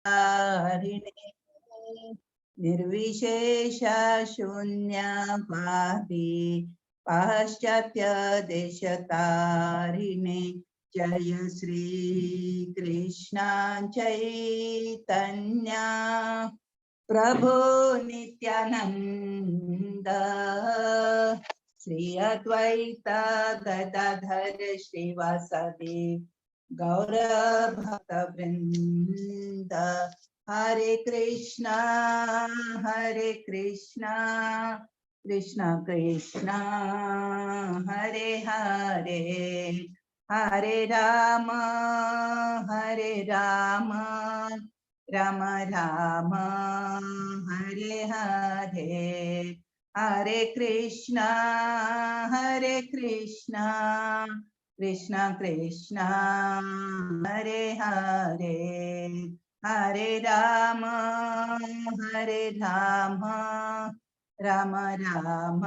हरिणे निर्विशेष शून्यवादी पाश्चात्य देशतारिणे जय श्री कृष्ण चैतन्य प्रभु नित्यानंद श्री अद्वैत गदाधर श्रीवासदि गौर भक्त वृंद हरे कृष्णा कृष्ण कृष्णा हरे हरे हरे राम राम राम हरे हरे हरे कृष्णा कृष्ण कृष्ण हरे हरे हरे राम राम राम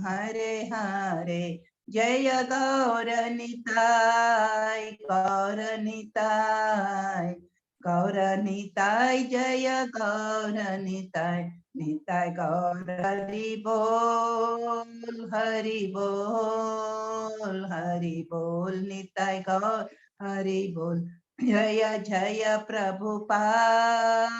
हरे हरे जय गौर निताय जय गौर निताय गौर हरि बोल निताय गौर हरि बोल जय जय प्रभुपाद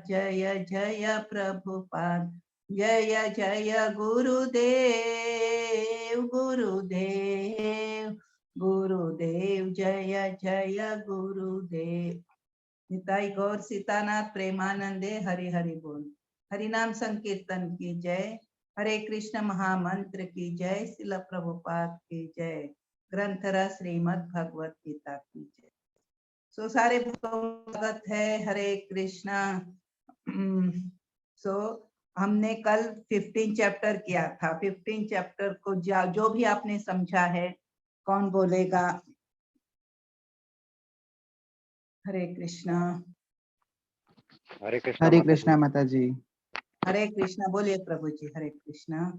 जय जय प्रभुपाद जय जय गुरुदेव जय जय गुरुदेव निताई गौर सीतानाथ प्रेमानंदे हरि हरि बोल हरि नाम संकीर्तन की जय हरे कृष्ण महामंत्र की जय शिल प्रभुपाद की जय ग्रंथरस श्रीमद् भगवत गीता की जय। सो सारे भक्तों का स्वागत है हरे कृष्णा। सो हमने कल 15 चैप्टर किया था। 15 चैप्टर को जो भी आपने समझा है कौन बोलेगा? हरे कृष्णा माता जी। हरे कृष्णा बोलिए प्रभु जी। हरे कृष्णा।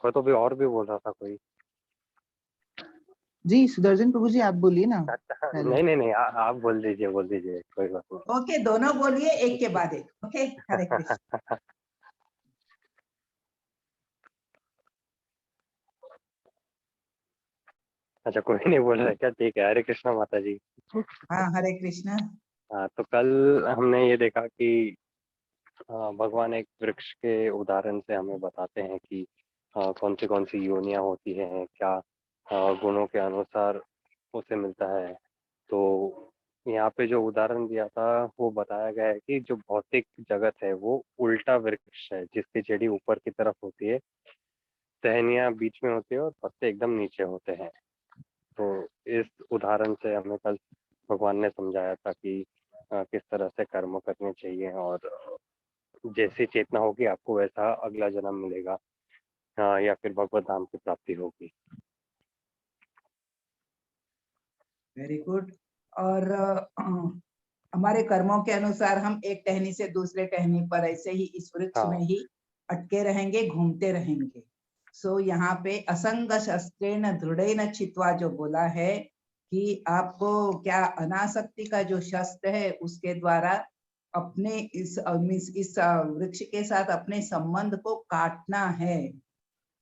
कोई तो भी और भी बोल रहा था कोई। जी सुदर्शन प्रभु जी आप बोलिए ना। नहीं आप बोल दीजिए कोई बात नहीं। ओके दोनों बोलिए एक के बाद एक। ओके हरे कृष्ण। अच्छा कोई नहीं बोल रहा क्या? ठीक है हरे कृष्णा माता जी। हाँ हरे कृष्णा। हाँ तो कल हमने ये देखा कि भगवान एक वृक्ष के उदाहरण से हमें बताते हैं कि कौन सी योनियां होती हैं, क्या गुणों के अनुसार उसे मिलता है। तो यहाँ पे जो उदाहरण दिया था वो बताया गया है कि जो भौतिक जगत है वो उल्टा वृक्ष है जिसकी जड़ी ऊपर की तरफ होती है, टहनियाँ बीच में होती है और पत्ते एकदम नीचे होते हैं। तो इस उदाहरण से हमें कल भगवान ने समझाया था कि किस तरह से कर्म करने चाहिए और जैसी चेतना होगी आपको वैसा अगला जन्म मिलेगा या फिर भगवत धाम की प्राप्ति होगी। Very good. और हमारे कर्मों के अनुसार हम एक टहनी से दूसरे टहनी पर ऐसे ही इस वृक्ष में ही अटके रहेंगे, घूमते रहेंगे। सो यहाँ पे असंग शस्त्रेण दृढ़ेन छित्वा जो बोला है कि आपको क्या अनासक्ति का जो शस्त्र है उसके द्वारा अपने इस वृक्ष के साथ अपने संबंध को काटना है।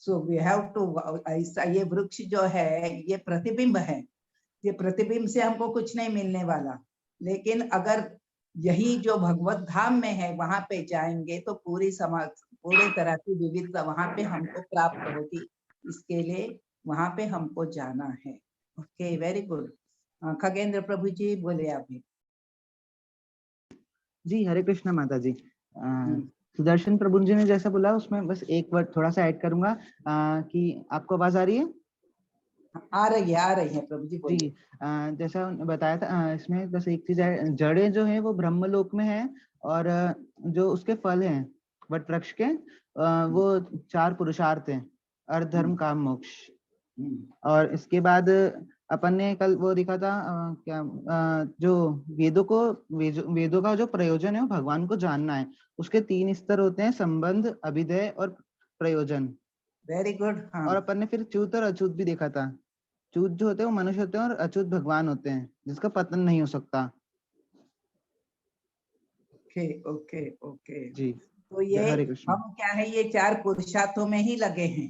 सो वी हैव टू ऐसा, ये वृक्ष जो है ये प्रतिबिंब है, ये प्रतिबिंब से हमको कुछ नहीं मिलने वाला। लेकिन अगर यही जो भगवत धाम में है वहां पे जाएंगे तो पूरी तरह की विविधता वहां पे हमको प्राप्त होगी। इसके लिए वहां पे हमको जाना है। Okay very good. Khagendra Prabhu ji बोले आप भी। जी हरे कृष्णा माता जी। सुदर्शन प्रभु जी ने जैसा बोला उसमें बस एक वर्ड थोड़ा सा ऐड करूंगा कि आपको आवाज आ रही है? आ रही है प्रभु जी बोलिए। जी जैसा बताया था इसमें बस एक चीज है, जड़ें जो है वो ब्रह्मलोक में है और जो उसके फल हैं वट वृक्ष के वो 4 पुरुषार्थ हैं, अर्थ धर्म काम मोक्ष। और इसके बाद अपन ने कल वो देखा था जो वेदों का जो प्रयोजन है वो भगवान को जानना है। उसके 3 स्तर होते हैं, संबंध, अभिधेय और प्रयोजन। Very good. हाँ, और अपन ने फिर च्युत और अच्युत भी देखा था। च्युत जो होते हैं वो मनुष्य होते हैं और अच्युत भगवान होते हैं जिसका पतन नहीं हो सकता। Okay okay okay. जी, तो ये हरे कृष्ण। हम क्या है, ये 4 पुरुषार्थों में ही लगे हैं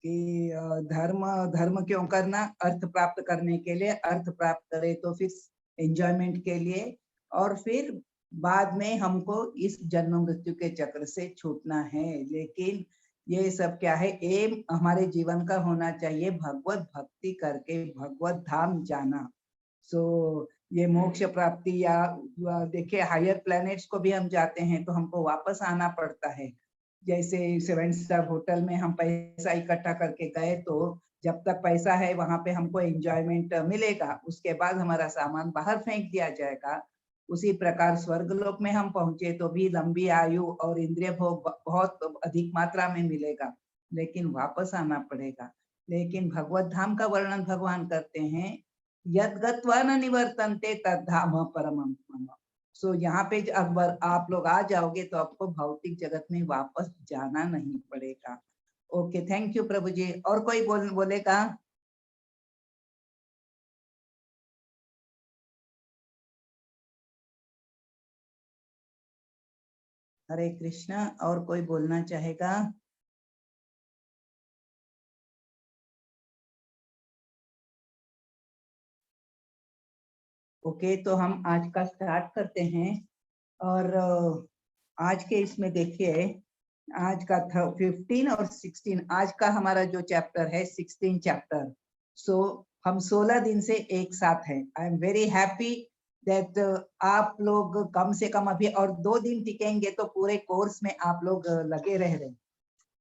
कि धर्म धर्म क्यों करना, अर्थ प्राप्त करने के लिए, अर्थ प्राप्त करे तो फिर एंजॉयमेंट के लिए, और फिर बाद में हमको इस जन्म मृत्यु के चक्र से छूटना है। लेकिन ये सब क्या है, एम हमारे जीवन का होना चाहिए भगवत भक्ति करके भगवत धाम जाना। सो ये मोक्ष प्राप्ति या देखिए हायर प्लैनेट्स को भी हम जाते हैं तो हमको वापस आना पड़ता है। जैसे 7 स्टार होटल में हम पैसा इकट्ठा करके गए तो जब तक पैसा है वहां पे हमको एंजॉयमेंट मिलेगा, उसके बाद हमारा सामान बाहर फेंक दिया जाएगा। उसी प्रकार स्वर्गलोक में हम पहुंचे तो भी लंबी आयु और इंद्रिय भोग बहुत अधिक मात्रा में मिलेगा, लेकिन वापस आना पड़ेगा। लेकिन भगवत धाम का वर्णन भगवान करते हैं, यद गत्वा न निवर्तन्ते तद्धाम परमं मम। सो यहाँ पे अकबर आप लोग आ जाओगे तो आपको भौतिक जगत में वापस जाना नहीं पड़ेगा। ओके, थैंक यू प्रभु जी। और कोई बोलेगा? हरे कृष्णा। और कोई बोलना चाहेगा? ओके, तो हम आज का स्टार्ट करते हैं। और आज के इसमें देखिए, आज का 15 और 16, आज का हमारा जो चैप्टर है 16 चैप्टर। सो हम 16 दिन से एक साथ हैं। I am very happy that आप लोग कम से कम अभी और 2 दिन टिकेंगे तो पूरे कोर्स में आप लोग लगे रह रहे।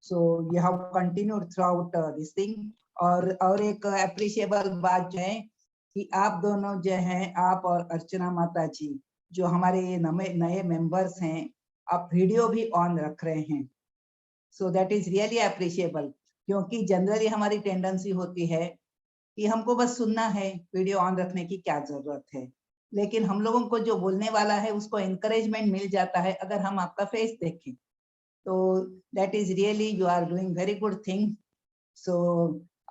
सो you have continued through out this thing. और एक अप्रिशिएबल बात जो है कि आप दोनों जो हैं, आप और अर्चना माता जी जो हमारे ये नए मेंबर्स हैं, आप वीडियो भी ऑन रख रहे हैं। So that is really appreciable, क्योंकि जनरली हमारी टेंडेंसी होती है कि हमको बस सुनना है, वीडियो ऑन रखने की क्या जरूरत है। लेकिन हम लोगों को जो बोलने वाला है उसको एनकरेजमेंट मिल जाता है अगर हम आपका फेस देखें। तो that is really you are doing very good thing. So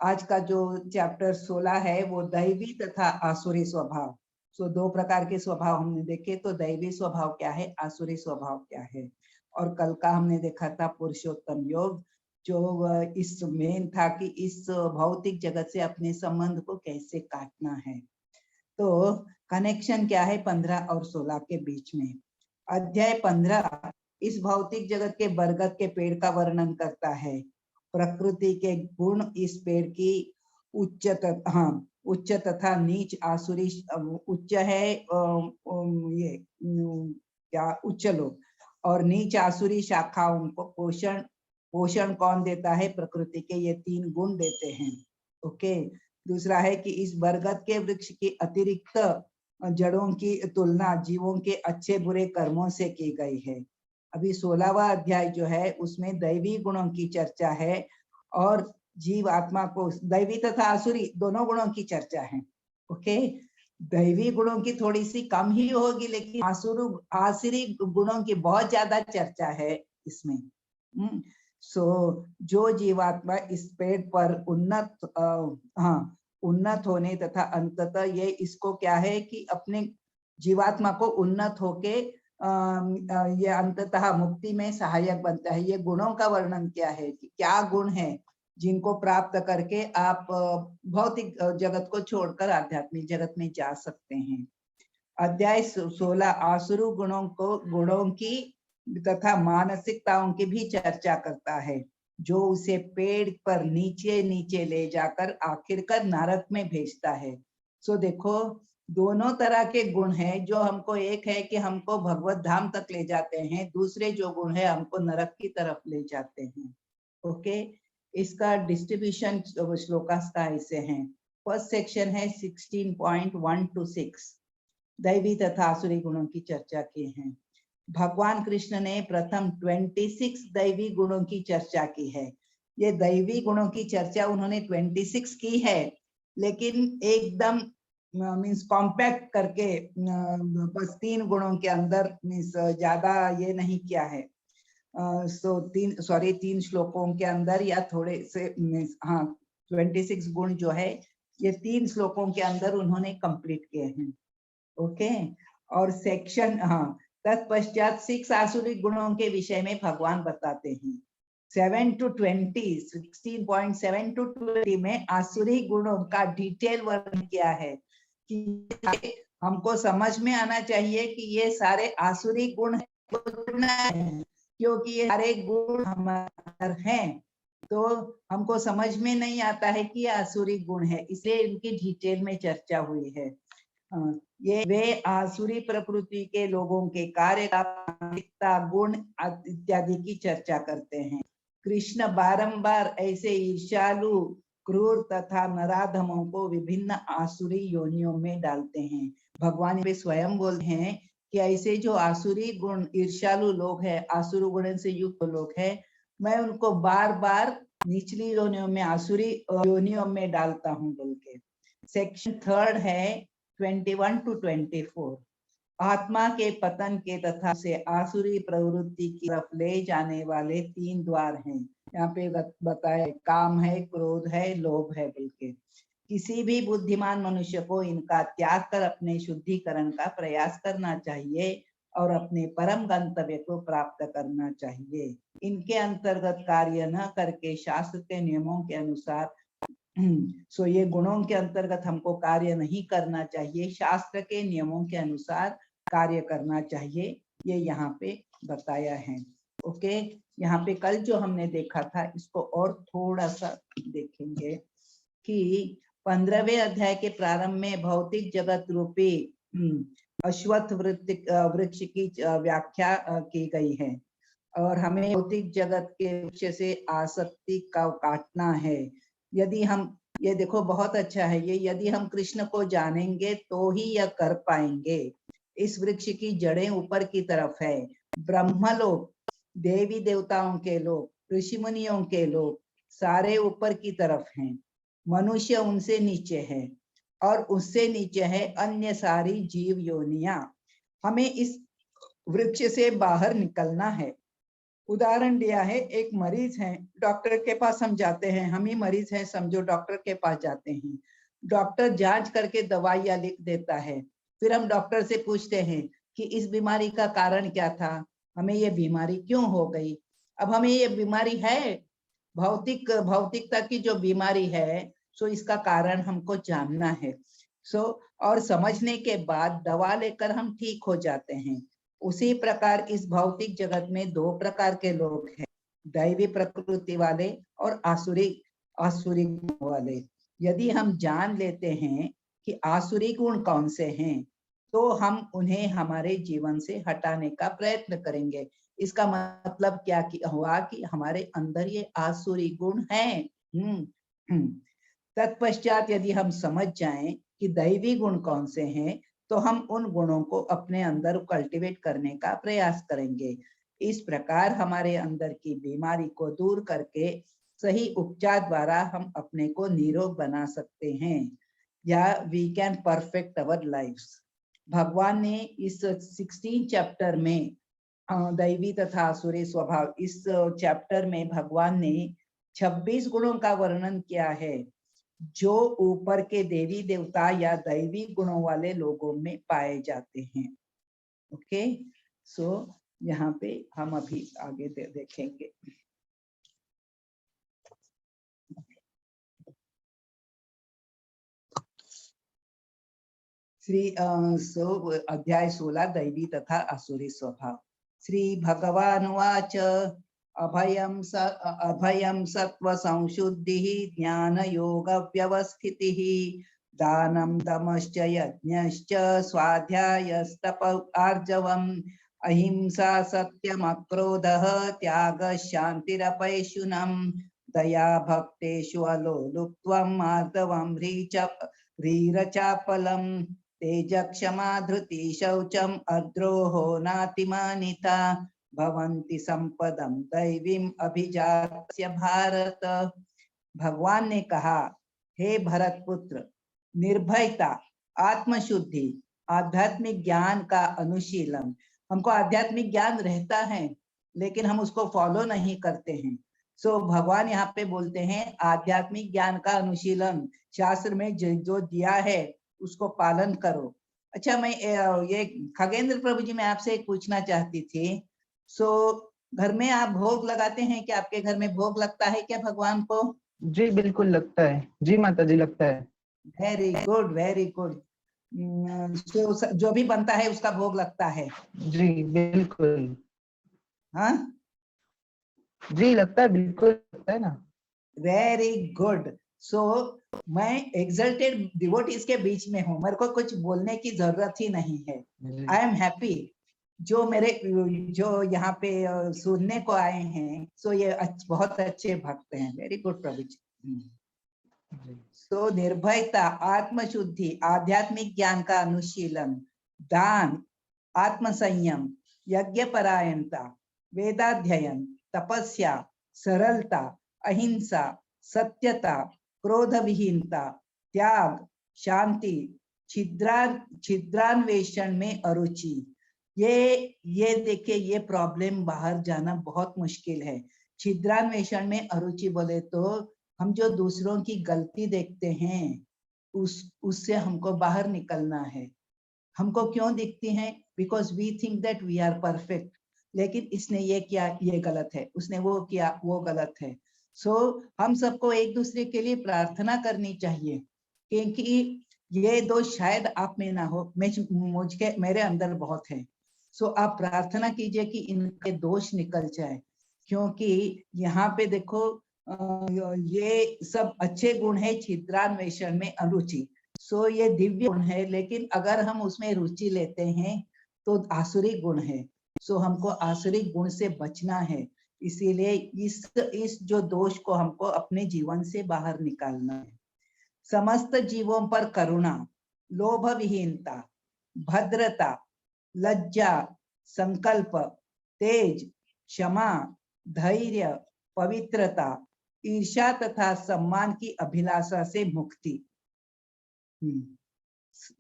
आज का जो चैप्टर 16 है वो दैवी तथा आसुरी स्वभाव। सो 2 प्रकार के स्वभाव हमने देखे, तो दैवी स्वभाव क्या है, आसुरी स्वभाव क्या है। और कल का हमने देखा था पुरुषोत्तम योग, जो इस मेन था कि इस भौतिक जगत से अपने संबंध को कैसे काटना है। तो कनेक्शन क्या है 15 और 16 के बीच में। अध्याय 15 इस भौतिक जगत के बरगद के पेड़ का वर्णन करता है। प्रकृति के गुण इस पेड़ की उच्च तथा नीच आसुरी, उच्च है ये क्या उच्च लोग, और नीच आसुरी शाखाओं को पोषण कौन देता है, प्रकृति के ये 3 गुण देते हैं। ओके। दूसरा है कि इस बरगद के वृक्ष की अतिरिक्त जड़ों की तुलना जीवों के अच्छे बुरे कर्मों से की गई है। अभी 16वां अध्याय जो है उसमें दैवी गुणों की चर्चा है और जीव आत्मा को दैवी तथा आसुरी दोनों गुणों की चर्चा है। ओके। दैवी गुणों की थोड़ी सी कम ही होगी, लेकिन आसुरी गुणों की बहुत ज्यादा चर्चा है इसमें। सो जो जीवात्मा इस पेड़ पर उन्नत होने तथा अंततः ये इसको क्या है कि अपने जीवात्मा को उन्नत होके ये अंततः मुक्ति में सहायक बनता है। ये गुणों का वर्णन क्या है कि क्या गुण है जिनको प्राप्त करके आप भौतिक जगत को छोड़कर आध्यात्मिक जगत में जा सकते हैं। अध्याय 16 आसुरी गुणों की तथा मानसिकताओं की भी चर्चा करता है, जो उसे पेड़ पर नीचे नीचे ले जाकर आखिरकार नरक में भेजता है। सो देखो, दोनों तरह के गुण हैं, जो हमको एक है कि हमको भगवत धाम तक ले जाते हैं, दूसरे जो गुण है हमको नरक की तरफ ले जाते हैं। ओके। इसका डिस्ट्रीब्यूशन श्लोकास का ऐसे हैं। फर्स्ट सेक्शन है 16.1 to 6, दैवी तथा आसुरी गुणों की चर्चा की है। भगवान कृष्ण ने प्रथम 26 दैवी गुणों की चर्चा की है। ये दैवी गुणों की चर्चा उन्होंने 26 की है, लेकिन एकदम मीन्स कॉम्पैक्ट करके बस 3 गुणों के अंदर मीन्स ज्यादा ये नहीं किया है। सो 3 श्लोकों के अंदर या थोड़े से मीन्स हाँ 26 गुण जो है ये 3 श्लोकों के अंदर उन्होंने कंप्लीट किए हैं। ओके और सेक्शन हाँ तत्पश्चात 6 आसुरिक गुणों के विषय में भगवान बताते हैं। 7 to 20 16.7 to 20 में आसुरी गुणों का डिटेल वर्णन किया है कि हमको समझ में आना चाहिए कि ये सारे आसुरी गुण है, क्योंकि ये सारे गुण हमारे अंदर हैं, तो हमको समझ में नहीं आता है कि ये आसुरी गुण है, इसलिए इनकी डिटेल में चर्चा हुई है। ये वे आसुरी प्रकृति के लोगों के कार्य का गुण इत्यादि की चर्चा करते हैं। कृष्ण बारंबार ऐसे ईर्ष्यालु क्रूर तथा नराधमों को विभिन्न आसुरी योनियों में डालते हैं। भगवान वे स्वयं बोलते हैं कि ऐसे जो आसुरी गुण ईर्ष्यालु लोग हैं, आसुरी गुण से युक्त लोग हैं, मैं उनको बार बार निचली योनियों में आसुरी योनियों में डालता हूँ बोल के। सेक्शन 3 है 21 to 24। आत्मा के पतन के तथा से आसुरी प्रवृत्ति की तरफ ले जाने वाले 3 द्वार हैं। यहाँ पे बताए काम है, क्रोध है, लोभ है बोल के। किसी भी बुद्धिमान मनुष्य को इनका त्याग कर अपने शुद्धिकरण का प्रयास करना चाहिए और अपने परम गंतव्य को प्राप्त करना चाहिए। इनके अंतर्गत कार्य न करके शास्त्र के नियमों के अनुसार सो ये गुणों के अंतर्गत हमको कार्य नहीं करना चाहिए, शास्त्र के नियमों के अनुसार कार्य करना चाहिए, ये यहाँ पे बताया है। ओके यहाँ पे कल जो हमने देखा था इसको और थोड़ा सा देखेंगे कि 15वें अध्याय के प्रारंभ में भौतिक जगत रूपी अश्वत्थ वृक्ष की व्याख्या की गई है और हमें भौतिक जगत के वृक्ष से आसक्ति का काटना है। यदि हम ये देखो बहुत अच्छा है ये, यदि हम कृष्ण को जानेंगे तो ही यह कर पाएंगे। इस वृक्ष की जड़ें ऊपर की तरफ है। ब्रह्मलोक, देवी देवताओं के लोग, ऋषि मुनियों के लोग सारे ऊपर की तरफ हैं, मनुष्य उनसे नीचे है और उससे नीचे है अन्य सारी जीव योनियां। हमें इस वृक्ष से बाहर निकलना है। उदाहरण दिया है, एक मरीज है, डॉक्टर के पास हम जाते हैं, हम ही मरीज हैं समझो, डॉक्टर के पास जाते हैं, डॉक्टर जांच करके दवाइयां लिख देता है, फिर हम डॉक्टर से पूछते हैं कि इस बीमारी का कारण क्या था, हमें ये बीमारी क्यों हो गई। अब हमें ये बीमारी है, भौतिकता की जो बीमारी है, सो इसका कारण हमको जानना है। और समझने के बाद दवा लेकर हम ठीक हो जाते हैं। उसी प्रकार इस भौतिक जगत में 2 प्रकार के लोग हैं, दैवी प्रकृति वाले और आसुरी गुण वाले। यदि हम जान लेते हैं कि आसुरी गुण कौन से हैं, तो हम उन्हें हमारे जीवन से हटाने का प्रयत्न करेंगे। इसका मतलब क्या हुआ कि हमारे अंदर ये आसुरी गुण हैं। तत्पश्चात यदि हम समझ जाएं कि दैवी गुण कौन से हैं, तो हम उन गुणों को अपने अंदर कल्टीवेट करने का प्रयास करेंगे। इस प्रकार हमारे अंदर की बीमारी को दूर करके सही उपचार द्वारा हम अपने को निरोग बना सकते हैं, या we can perfect our lifes. भगवान ने इस 16 चैप्टर में दैवी तथा आसुरी स्वभाव, इस चैप्टर में भगवान ने 26 गुणों का वर्णन किया है जो ऊपर के देवी देवता या दैवी गुणों वाले लोगों में पाए जाते हैं। ओके सो यहाँ पे हम अभी आगे देखेंगे। अध्याय 16 दैवी तथा आसुरी स्वभाव। श्री भगवानुवाच अभयं सत्व संशुद्धिः ज्ञान योग व्यवस्थितिः दानं दमश्च यज्ञश्च स्वाध्यायस्तप आर्जवम् अहिंसा सत्यम अक्रोधः त्यागः शान्तिरपैशुनम् दया भक्तेषु अलोलुप्त्वम् आर्दवम् ह्रीरचापलम् तेज क्षमा धृति शौचम अद्रोहो नातिमानिता भवन्ति संपदम दैवीम अभिजात्य भारत। भगवान ने कहा हे भरत पुत्र, निर्भयता, आत्मशुद्धि, आध्यात्मिक ज्ञान का अनुशीलन। हमको आध्यात्मिक ज्ञान रहता है लेकिन हम उसको फॉलो नहीं करते हैं। सो भगवान यहाँ पे बोलते हैं आध्यात्मिक ज्ञान का अनुशीलन, शास्त्र में जो दिया है उसको पालन करो। अच्छा, मैं ये खगेंद्र प्रभु जी, मैं आपसे एक पूछना चाहती थी। सो घर में आप भोग लगाते हैं क्या? आपके घर में भोग लगता है क्या भगवान को? जी बिल्कुल लगता है जी माता जी, लगता है। Very good, very good. जो भी बनता है उसका भोग लगता है? जी बिल्कुल। हाँ, जी लगता है, बिल्कुल लगता है ना। Very good. सो मैं एक्सल्टेड डिवोटीज के बीच में हूँ, मेरे को कुछ बोलने की जरूरत ही नहीं है। I am happy. जो यहाँ पे सुनने को आए हैं, सो ये बहुत अच्छे भक्त हैं। वेरी गुड प्रभु जी। सो निर्भयता, आत्मशुद्धि, आध्यात्मिक ज्ञान का अनुशीलन, दान, आत्मसंयम, यज्ञ परायणता, वेदाध्ययन, तपस्या, सरलता, अहिंसा, सत्यता, क्रोध विहीनता, त्याग, शांति, छिद्रान्वेषण में अरुचि। ये देखिए, ये प्रॉब्लम बाहर जाना बहुत मुश्किल है। छिद्रान्वेषण में अरुचि बोले तो हम जो दूसरों की गलती देखते हैं उससे हमको बाहर निकलना है। हमको क्यों दिखती हैं? Because we think that we are perfect. लेकिन इसने ये किया, ये गलत है, उसने वो किया, वो गलत है। सो हम सबको एक दूसरे के लिए प्रार्थना करनी चाहिए, क्योंकि ये दोष शायद आप में ना हो, मेरे अंदर बहुत है। सो आप प्रार्थना कीजिए कि इनके दोष निकल जाए, क्योंकि यहाँ पे देखो ये सब अच्छे गुण है। छिद्रान्वेषण में अरुचि, सो ये दिव्य गुण है, लेकिन अगर हम उसमें रुचि लेते हैं तो आसुरी गुण है। सो हमको आसुरी गुण से बचना है। इसीलिए इस जो दोष को हमको अपने जीवन से बाहर निकालना है। समस्त जीवों पर करुणा, लोभ विहीनता, भद्रता, लज्जा, संकल्प, तेज, क्षमा, धैर्य, पवित्रता, ईर्ष्या तथा सम्मान की अभिलाषा से मुक्ति।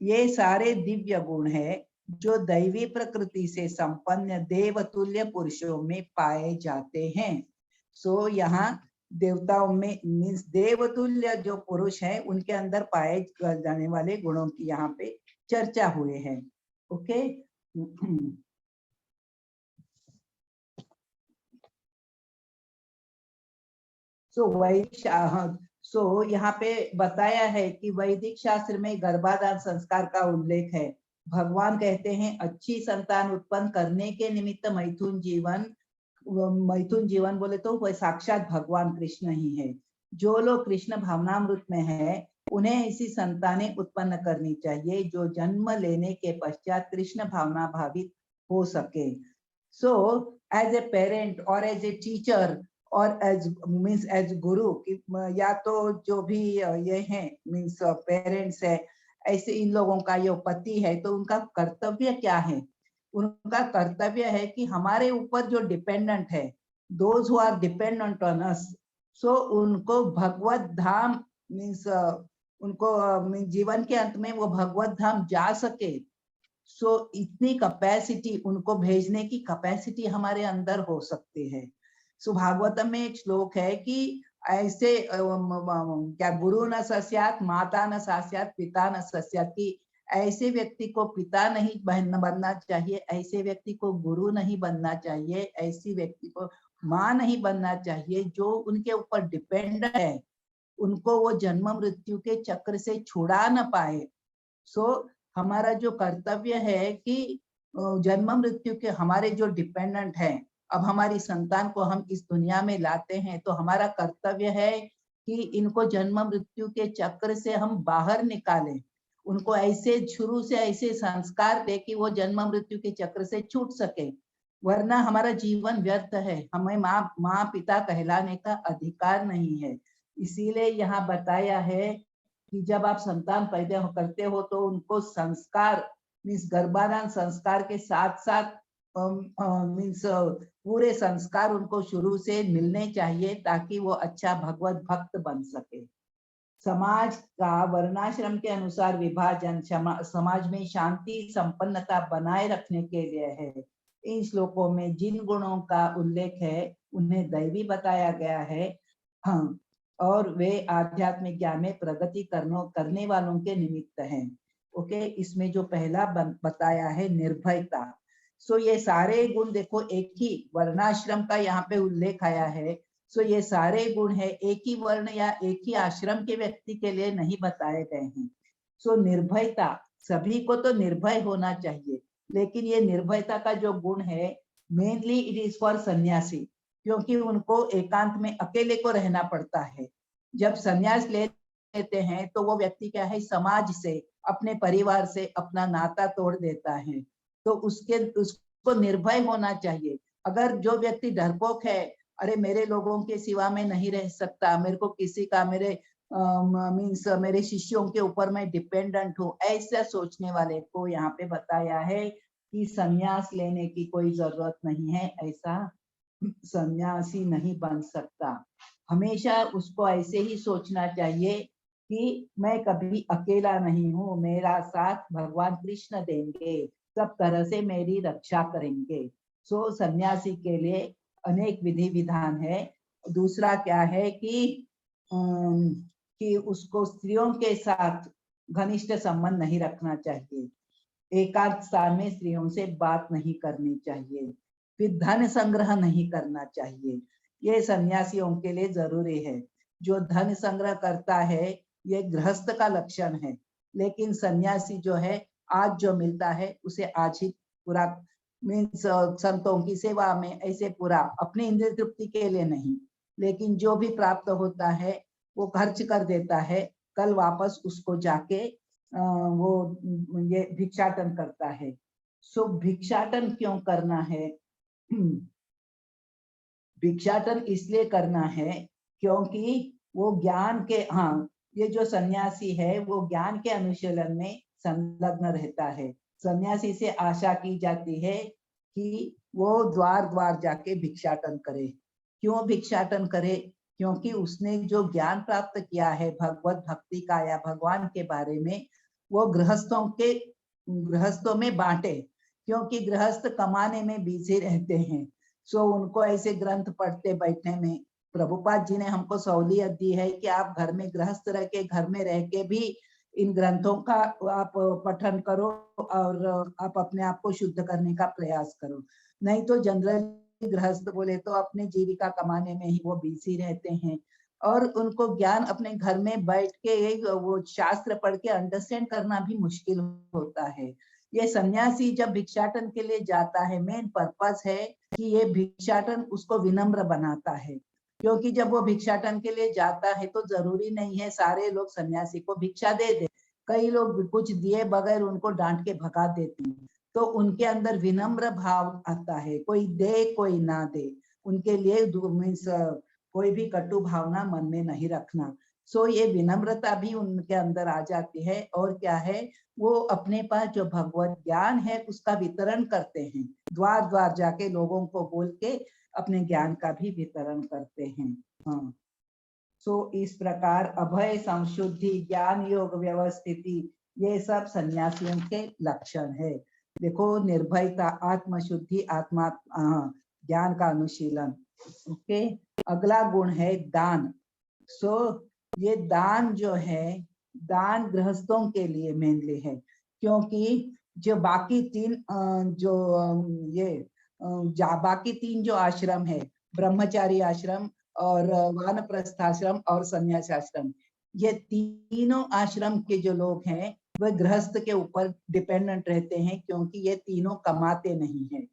ये सारे दिव्य गुण है जो दैवी प्रकृति से संपन्न देवतुल्य पुरुषों में पाए जाते हैं। सो यहाँ देवताओं में मीन्स देवतुल्य जो पुरुष है उनके अंदर पाए जाने वाले गुणों की यहाँ पे चर्चा हुए हैं। ओके, सो यहाँ पे बताया है कि वैदिक शास्त्र में गर्भाधान संस्कार का उल्लेख है। भगवान कहते हैं अच्छी संतान उत्पन्न करने के निमित्त मैथुन जीवन बोले तो वह साक्षात भगवान कृष्ण ही है। जो लोग कृष्ण भावनामृत में है उन्हें ऐसी संतानें उत्पन्न करनी चाहिए जो जन्म लेने के पश्चात कृष्ण भावना भावित हो सके। सो एज ए पेरेंट और एज ए टीचर और एज गुरु, या तो जो भी ये हैं मीन्स पेरेंट्स है, ऐसे इन लोगों का ये पति है, तो उनका कर्तव्य क्या है? उनका कर्तव्य है कि हमारे ऊपर जो डिपेंडेंट है, those who are dependent on us, so उनको भगवत धाम मीन्स उनको जीवन के अंत में वो भगवत धाम जा सके। सो इतनी कैपेसिटी, उनको भेजने की कैपेसिटी हमारे अंदर हो सकती है। सो भागवतम में एक श्लोक है कि ऐसे क्या गुरु न सस्यात, माता न सस्यात, पिता न सस्यात, कि ऐसे व्यक्ति को पिता नहीं बनना चाहिए, ऐसे व्यक्ति को गुरु नहीं बनना चाहिए, ऐसी व्यक्ति को माँ नहीं बनना चाहिए। जो उनके ऊपर डिपेंड है उनको वो जन्म मृत्यु के चक्र से छुड़ा न पाए। सो हमारा जो कर्तव्य है कि जन्म मृत्यु के हमारे जो डिपेंडेंट हैं, अब हमारी संतान को हम इस दुनिया में लाते हैं तो हमारा कर्तव्य है कि इनको जन्म मृत्यु के चक्र से हम बाहर निकालें, उनको ऐसे शुरू से ऐसे संस्कार दे कि वो जन्म मृत्यु के चक्र से छूट सके, वरना हमारा जीवन व्यर्थ है। हमें माँ पिता कहलाने का अधिकार नहीं है। इसीलिए यहाँ बताया है कि जब आप संतान पैदा करते हो तो उनको संस्कार मीन्स गर्भाधान संस्कार के साथ साथ मीन्स पूरे संस्कार उनको शुरू से मिलने चाहिए ताकि वो अच्छा भगवत भक्त बन सके। समाज का वर्णाश्रम के अनुसार विभाजन समाज में शांति संपन्नता बनाए रखने के लिए है। इन श्लोकों में जिन गुणों का उल्लेख है उन्हें दैवी बताया गया है, हाँ, और वे आध्यात्मिक ज्ञान में प्रगति करने वालों के निमित्त हैं। ओके, इसमें जो पहला बताया है निर्भयता। सो ये सारे गुण देखो, एक ही वर्णाश्रम का यहाँ पे उल्लेख आया है। सो ये सारे गुण है एक ही वर्ण या एक ही आश्रम के व्यक्ति के लिए नहीं बताए गए हैं। सो निर्भयता, सभी को तो निर्भय होना चाहिए, लेकिन ये निर्भयता का जो गुण है मेनली इट इज फॉर सन्यासी, क्योंकि उनको एकांत में अकेले को रहना पड़ता है। जब सन्यास लेते हैं तो वो व्यक्ति क्या है, समाज से, अपने परिवार से अपना नाता तोड़ देता है। तो उसको निर्भय होना चाहिए। अगर जो व्यक्ति डरपोक है, अरे मेरे लोगों के सिवा मैं नहीं रह सकता, मेरे को किसी का, मेरे मीन्स मेरे शिष्यों के ऊपर मैं डिपेंडेंट हूँ, ऐसा सोचने वाले को यहाँ पे बताया है कि संन्यास लेने की कोई जरूरत नहीं है, ऐसा सन्यासी नहीं बन सकता। हमेशा उसको ऐसे ही सोचना चाहिए कि मैं कभी अकेला नहीं हूँ, मेरा साथ भगवान कृष्ण देंगे, सब तरह से मेरी रक्षा करेंगे। सो सन्यासी के लिए अनेक विधि विधान है। दूसरा क्या है कि उसको स्त्रियों के साथ घनिष्ठ संबंध नहीं रखना चाहिए, एकांत स्थान में स्त्रियों से बात नहीं करनी चाहिए, फिर धन संग्रह नहीं करना चाहिए। ये सन्यासियों के लिए जरूरी है। जो धन संग्रह करता है ये गृहस्थ का लक्षण है, लेकिन सन्यासी जो है आज जो मिलता है उसे आज ही पूरा, मीन्स संतों की सेवा में ऐसे पूरा, अपनी इंद्रिय तृप्ति के लिए नहीं, लेकिन जो भी प्राप्त होता है वो खर्च कर देता है, कल वापस उसको जाके वो ये भिक्षाटन करता है। सो भिक्षाटन क्यों करना है? भिक्षाटन इसलिए करना है क्योंकि वो ज्ञान के, हाँ, ये जो सन्यासी है वो ज्ञान के अनुशीलन में संलग्न रहता है। सन्यासी से आशा की जाती है कि वो द्वार द्वार जाके भिक्षाटन करे। क्यों भिक्षाटन करे? क्योंकि उसने जो ज्ञान प्राप्त किया है भगवत भक्ति का या भगवान के बारे में, वो गृहस्थों में बांटे, क्योंकि गृहस्थ कमाने में बिजी रहते हैं। सो उनको ऐसे ग्रंथ पढ़ते बैठने में प्रभुपाद जी ने हमको सहूलियत दी है कि आप घर में गृहस्थ रह के, घर में रह के भी इन ग्रंथों का आप पठन करो और आप अपने आप को शुद्ध करने का प्रयास करो। नहीं तो जनरली गृहस्थ बोले तो अपने जीविका कमाने में ही वो बिजी रहते हैं, और उनको ज्ञान अपने घर में बैठ के वो शास्त्र पढ़ के अंडरस्टैंड करना भी मुश्किल होता है। ये सन्यासी जब भिक्षाटन के लिए जाता है, मेन पर्पस है कि ये भिक्षाटन उसको विनम्र बनाता है, क्योंकि जब वो भिक्षाटन के लिए जाता है तो जरूरी नहीं है सारे लोग सन्यासी को भिक्षा दे दे। कई लोग कुछ दिए बगैर उनको डांट के भगा देते हैं, तो उनके अंदर विनम्र भाव आता है, कोई दे कोई ना दे, उनके लिए मीन्स कोई भी कटु भावना मन में नहीं रखना। सो ये विनम्रता भी उनके अंदर आ जाती है। और क्या है, वो अपने पास जो भगवत ज्ञान है उसका वितरण करते हैं, द्वार द्वार जाके लोगों को बोल के अपने ज्ञान का भी वितरण करते हैं। हाँ, सो इस प्रकार अभय, संशुद्धि, ज्ञान योग, व्यवस्थिति, ये सब सन्यासियों के लक्षण है। देखो, निर्भयता, आत्मशुद्धि, आत्मा ज्ञान का अनुशीलन। ओके, अगला गुण है दान। सो ये दान जो है, दान गृहस्थों के लिए मेनली है, क्योंकि जो बाकी तीन बाकी तीन जो आश्रम है, ब्रह्मचारी आश्रम और वानप्रस्थाश्रम और संन्यास आश्रम, ये तीनों आश्रम के जो लोग हैं वह गृहस्थ के ऊपर डिपेंडेंट रहते हैं, क्योंकि ये तीनों कमाते नहीं है।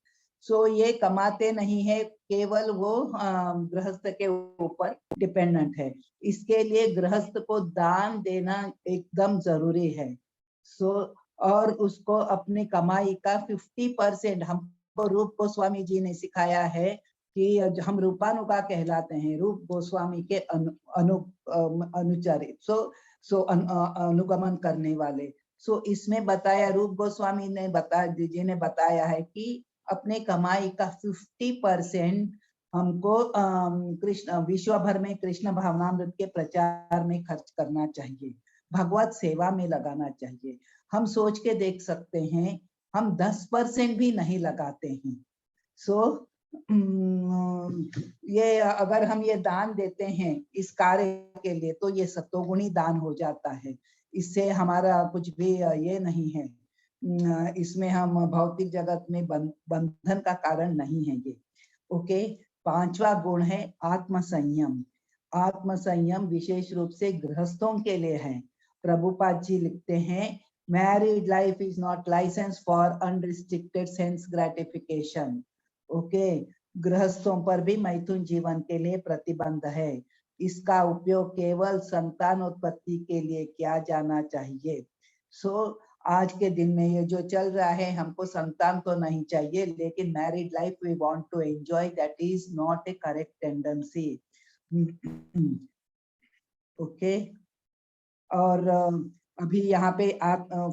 सो ये कमाते नहीं है, केवल वो गृहस्थ के ऊपर डिपेंडेंट है। इसके लिए गृहस्थ को दान देना एकदम जरूरी है। सो और उसको अपनी कमाई का 50%, हमको रूप गोस्वामी जी ने सिखाया है कि हम रूपानुगा कहलाते हैं, रूप गोस्वामी के अनुचरित, अनुगमन करने वाले। सो इसमें बताया, रूप गोस्वामी ने बताया है कि अपने कमाई का 50% हमको कृष्ण विश्व भर में कृष्ण भावनामृत के प्रचार में खर्च करना चाहिए, भगवत सेवा में लगाना चाहिए। हम सोच के देख सकते हैं, हम 10% भी नहीं लगाते हैं। सो ये अगर हम ये दान देते हैं इस कार्य के लिए, तो ये सतोगुणी दान हो जाता है। इससे हमारा कुछ भी ये नहीं है, इसमें हम भौतिक जगत में बंधन का कारण नहीं है ये। ओके, 5वां गुण है आत्मसंयम। आत्मसंयम विशेष रूप से गृहस्थों के लिए है। प्रभुपाद जी लिखते हैं, married life is not license for unrestricted sense gratification. Okay, गृहस्थों पर भी मैथुन जीवन के लिए प्रतिबंध है। इसका उपयोग केवल संतानोत्पत्ति के लिए किया जाना चाहिए। सो आज के दिन में ये जो चल रहा है, हमको संतान तो नहीं चाहिए, लेकिन married life we want to enjoy, that is not a correct tendency. Okay, और अभी यहाँ पे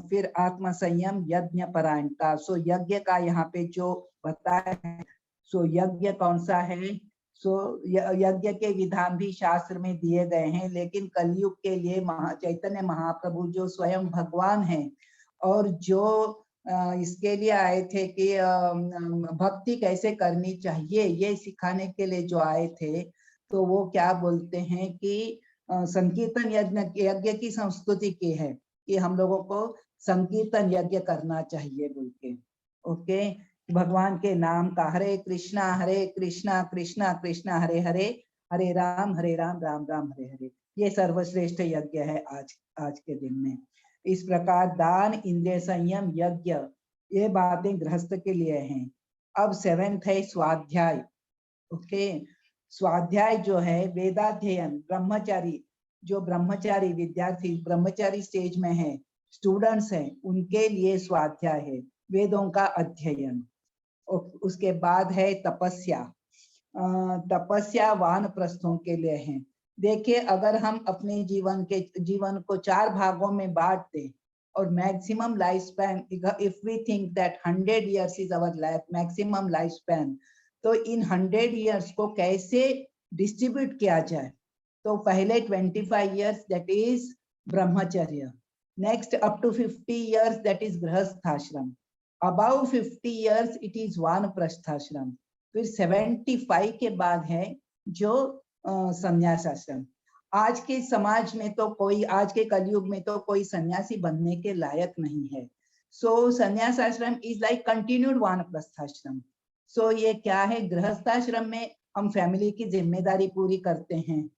फिर आत्मसंयम यज्ञ परायणता। सो यज्ञ का यहाँ पे जो बताया है, सो यज्ञ कौन सा है? सो यज्ञ के विधान भी शास्त्र में दिए गए हैं, लेकिन कलयुग के लिए चैतन्य महाप्रभु जो स्वयं भगवान हैं और जो इसके लिए आए थे कि भक्ति कैसे करनी चाहिए ये सिखाने के लिए जो आए थे, तो वो क्या बोलते हैं कि संकीर्तन यज्ञ की संस्कृति की है कि हम लोगों को संकीर्तन यज्ञ करना चाहिए बोल के। ओके, भगवान के नाम का हरे कृष्णा कृष्णा कृष्णा हरे हरे, हरे राम राम राम हरे हरे, ये सर्वश्रेष्ठ यज्ञ है आज के दिन में। इस प्रकार दान, इंद्रिय संयम, यज्ञ, ये बातें गृहस्थ के लिए हैं। अब 7th है स्वाध्याय। ओके, स्वाध्याय जो है वेदाध्ययन, ब्रह्मचारी, जो ब्रह्मचारी विद्यार्थी ब्रह्मचारी स्टेज में है, स्टूडेंट्स हैं, उनके लिए स्वाध्याय है, वेदों का अध्ययन। उसके बाद है तपस्या। तपस्या वानप्रस्थों के लिए है। देखिए, अगर हम अपने जीवन को 4 भागों में बांट दें और maximum life span, if we think that 100 years is our maximum life span, तो इन 100 years को कैसे डिस्ट्रीब्यूट किया जाए? तो पहले 25 years दैट इज ब्रह्मचर्य, next up to 50 years that is गृहस्थाश्रम, अबाउ 50 years इट इज वानप्रस्थाश्रम, फिर 75 के बाद है जो संन्यास आश्रम। आज के समाज में तो कोई, आज के कलयुग में तो कोई सन्यासी बनने के लायक नहीं है। सो संन्यास आश्रम इज लाइक कंटिन्यूड वानप्रस्थाश्रम। सो ये क्या है? गृहस्थाश्रम में हम फैमिली की जिम्मेदारी पूरी करते हैं,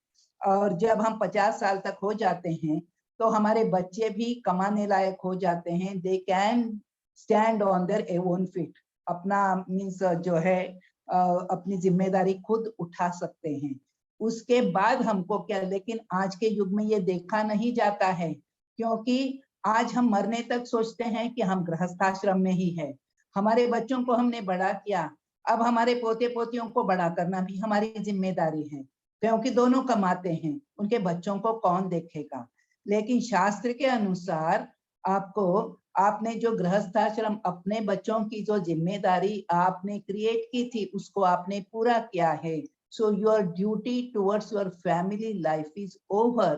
और जब हम 50 साल तक हो जाते हैं तो हमारे बच्चे भी कमाने लायक हो जाते हैं। They can stand on their own feet, अपना मीन्स जो है अपनी जिम्मेदारी खुद उठा सकते हैं। उसके बाद हमको क्या, लेकिन आज के युग में ये देखा नहीं जाता है, क्योंकि आज हम मरने तक सोचते हैं कि हम गृहस्थाश्रम में ही है। हमारे बच्चों को हमने बड़ा किया, अब हमारे पोते पोतियों को बड़ा करना भी हमारी जिम्मेदारी है, क्योंकि दोनों कमाते हैं, उनके बच्चों को कौन देखेगा। लेकिन शास्त्र के अनुसार आपने जो गृहस्थाश्रम, अपने बच्चों की जो जिम्मेदारी आपने क्रिएट की थी, उसको आपने पूरा किया है। So your duty towards your family life is over.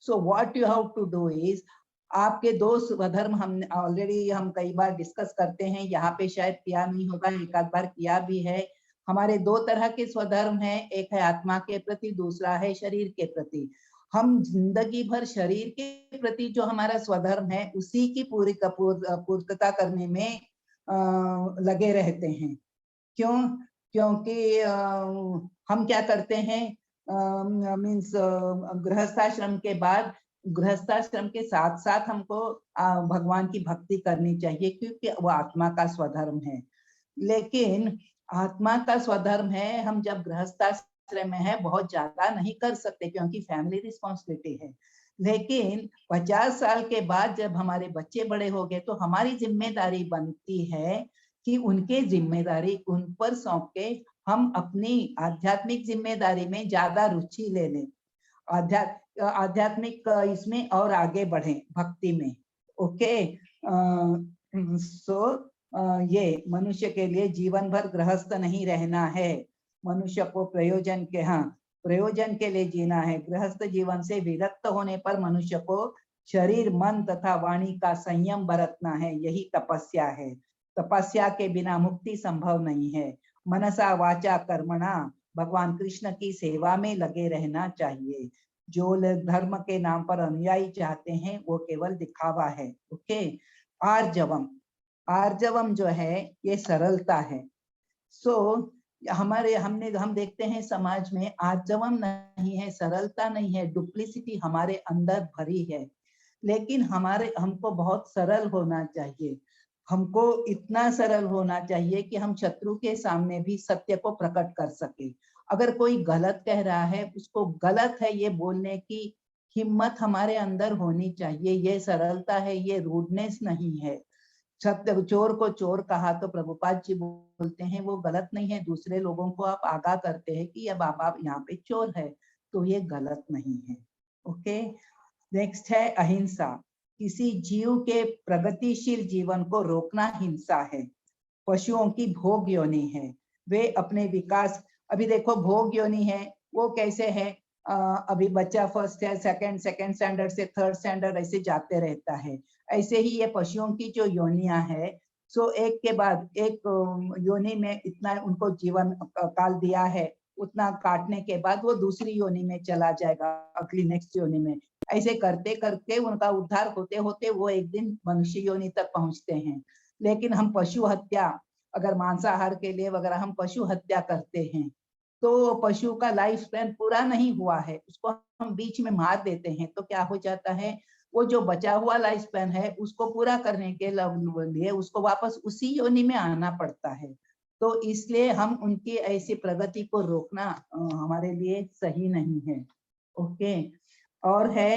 So what you have to do is, आपके 2 स्वधर्म हम ऑलरेडी हम कई बार डिस्कस करते हैं, यहाँ पे शायद किया नहीं होगा, एक आध बार किया भी है। हमारे 2 तरह के स्वधर्म हैं, एक है आत्मा के प्रति, दूसरा है शरीर के प्रति। हम जिंदगी भर शरीर के प्रति जो हमारा स्वधर्म है, उसी की पूरी पूर्तता करने में लगे रहते हैं। क्यों? क्योंकि हम क्या करते हैं, मीन्स गृहस्थाश्रम के बाद, गृहस्थाश्रम के साथ साथ हमको भगवान की भक्ति करनी चाहिए, क्योंकि वो आत्मा का स्वधर्म है। लेकिन आत्मा का स्वधर्म है, हम जब गृहस्थाश्रम में है बहुत ज्यादा नहीं कर सकते, क्योंकि फैमिली रिस्पॉन्सिबिलिटी है। लेकिन 50 साल के बाद जब हमारे बच्चे बड़े हो गए, तो हमारी जिम्मेदारी बनती है कि उनके जिम्मेदारी उन पर सौंप के हम अपनी आध्यात्मिक जिम्मेदारी में ज्यादा रुचि ले लें, आध्यात्मिक इसमें और आगे बढ़े भक्ति में। ओके, सो ये मनुष्य के लिए जीवन भर गृहस्थ नहीं रहना है। मनुष्य को प्रयोजन के लिए जीना है। गृहस्थ जीवन से विरक्त होने पर मनुष्य को शरीर, मन तथा वाणी का संयम बरतना है। यही तपस्या है। तपस्या के बिना मुक्ति संभव नहीं है। मनसा वाचा कर्मणा भगवान कृष्ण की सेवा में लगे रहना चाहिए। जो लोग धर्म के नाम पर अनुयायी चाहते हैं वो केवल दिखावा है। ओके। आर्जवम जो है ये सरलता है। हम देखते हैं समाज में आर्जवम नहीं है, सरलता नहीं है, डुप्लिसिटी हमारे अंदर भरी है। लेकिन हमको बहुत सरल होना चाहिए। हमको इतना सरल होना चाहिए कि हम शत्रु के सामने भी सत्य को प्रकट कर सके। अगर कोई गलत कह रहा है उसको गलत है ये बोलने की हिम्मत हमारे अंदर होनी चाहिए। ये सरलता है, ये रूडनेस नहीं है। सत्य चोर को चोर कहा तो प्रभुपाद जी बोलते हैं वो गलत नहीं है। दूसरे लोगों को आप आगाह करते हैं कि ये बाबा यहाँ पे चोर है, तो ये गलत नहीं है। ओके। नेक्स्ट है अहिंसा। किसी जीव के प्रगतिशील जीवन को रोकना हिंसा है। पशुओं की भोग योनि है, वे अपने विकास, अभी देखो भोग योनि है वो कैसे है, अभी बच्चा फर्स्ट है, सेकंड स्टैंडर्ड से थर्ड स्टैंडर्ड ऐसे जाते रहता है। ऐसे ही ये पशुओं की जो योनियां है, सो एक के बाद एक योनि में इतना उनको जीवन काल दिया है, उतना काटने के बाद वो दूसरी योनि में चला जाएगा, अगली नेक्स्ट योनि में। ऐसे करते करके उनका उद्धार होते होते वो एक दिन मनुष्य योनि तक पहुंचते हैं। लेकिन हम पशु हत्या, अगर मांसाहार के लिए वगैरह हम पशु हत्या करते हैं तो पशु का लाइफ स्पैन पूरा नहीं हुआ है, उसको हम बीच में मार देते हैं तो क्या हो जाता है, वो जो बचा हुआ लाइफ स्पैन है उसको पूरा करने के लिए उसको वापस उसी योनि में आना पड़ता है। तो इसलिए हम उनकी ऐसी प्रगति को रोकना हमारे लिए सही नहीं है। ओके। और है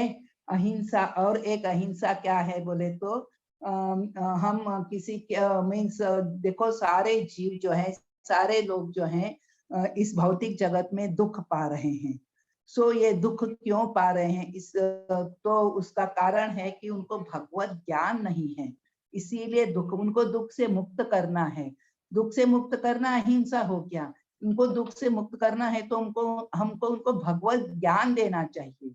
अहिंसा। और एक अहिंसा क्या है बोले तो हम किसी मीन्स देखो सारे जीव जो है, सारे लोग जो हैं इस भौतिक जगत में दुख पा रहे हैं। सो ये दुख क्यों पा रहे हैं, तो उसका कारण है कि उनको भगवत ज्ञान नहीं है, इसीलिए उनको दुख से मुक्त करना है। दुख से मुक्त करना अहिंसा हो गया। उनको दुख से मुक्त करना है तो हमको उनको भगवत ज्ञान देना चाहिए।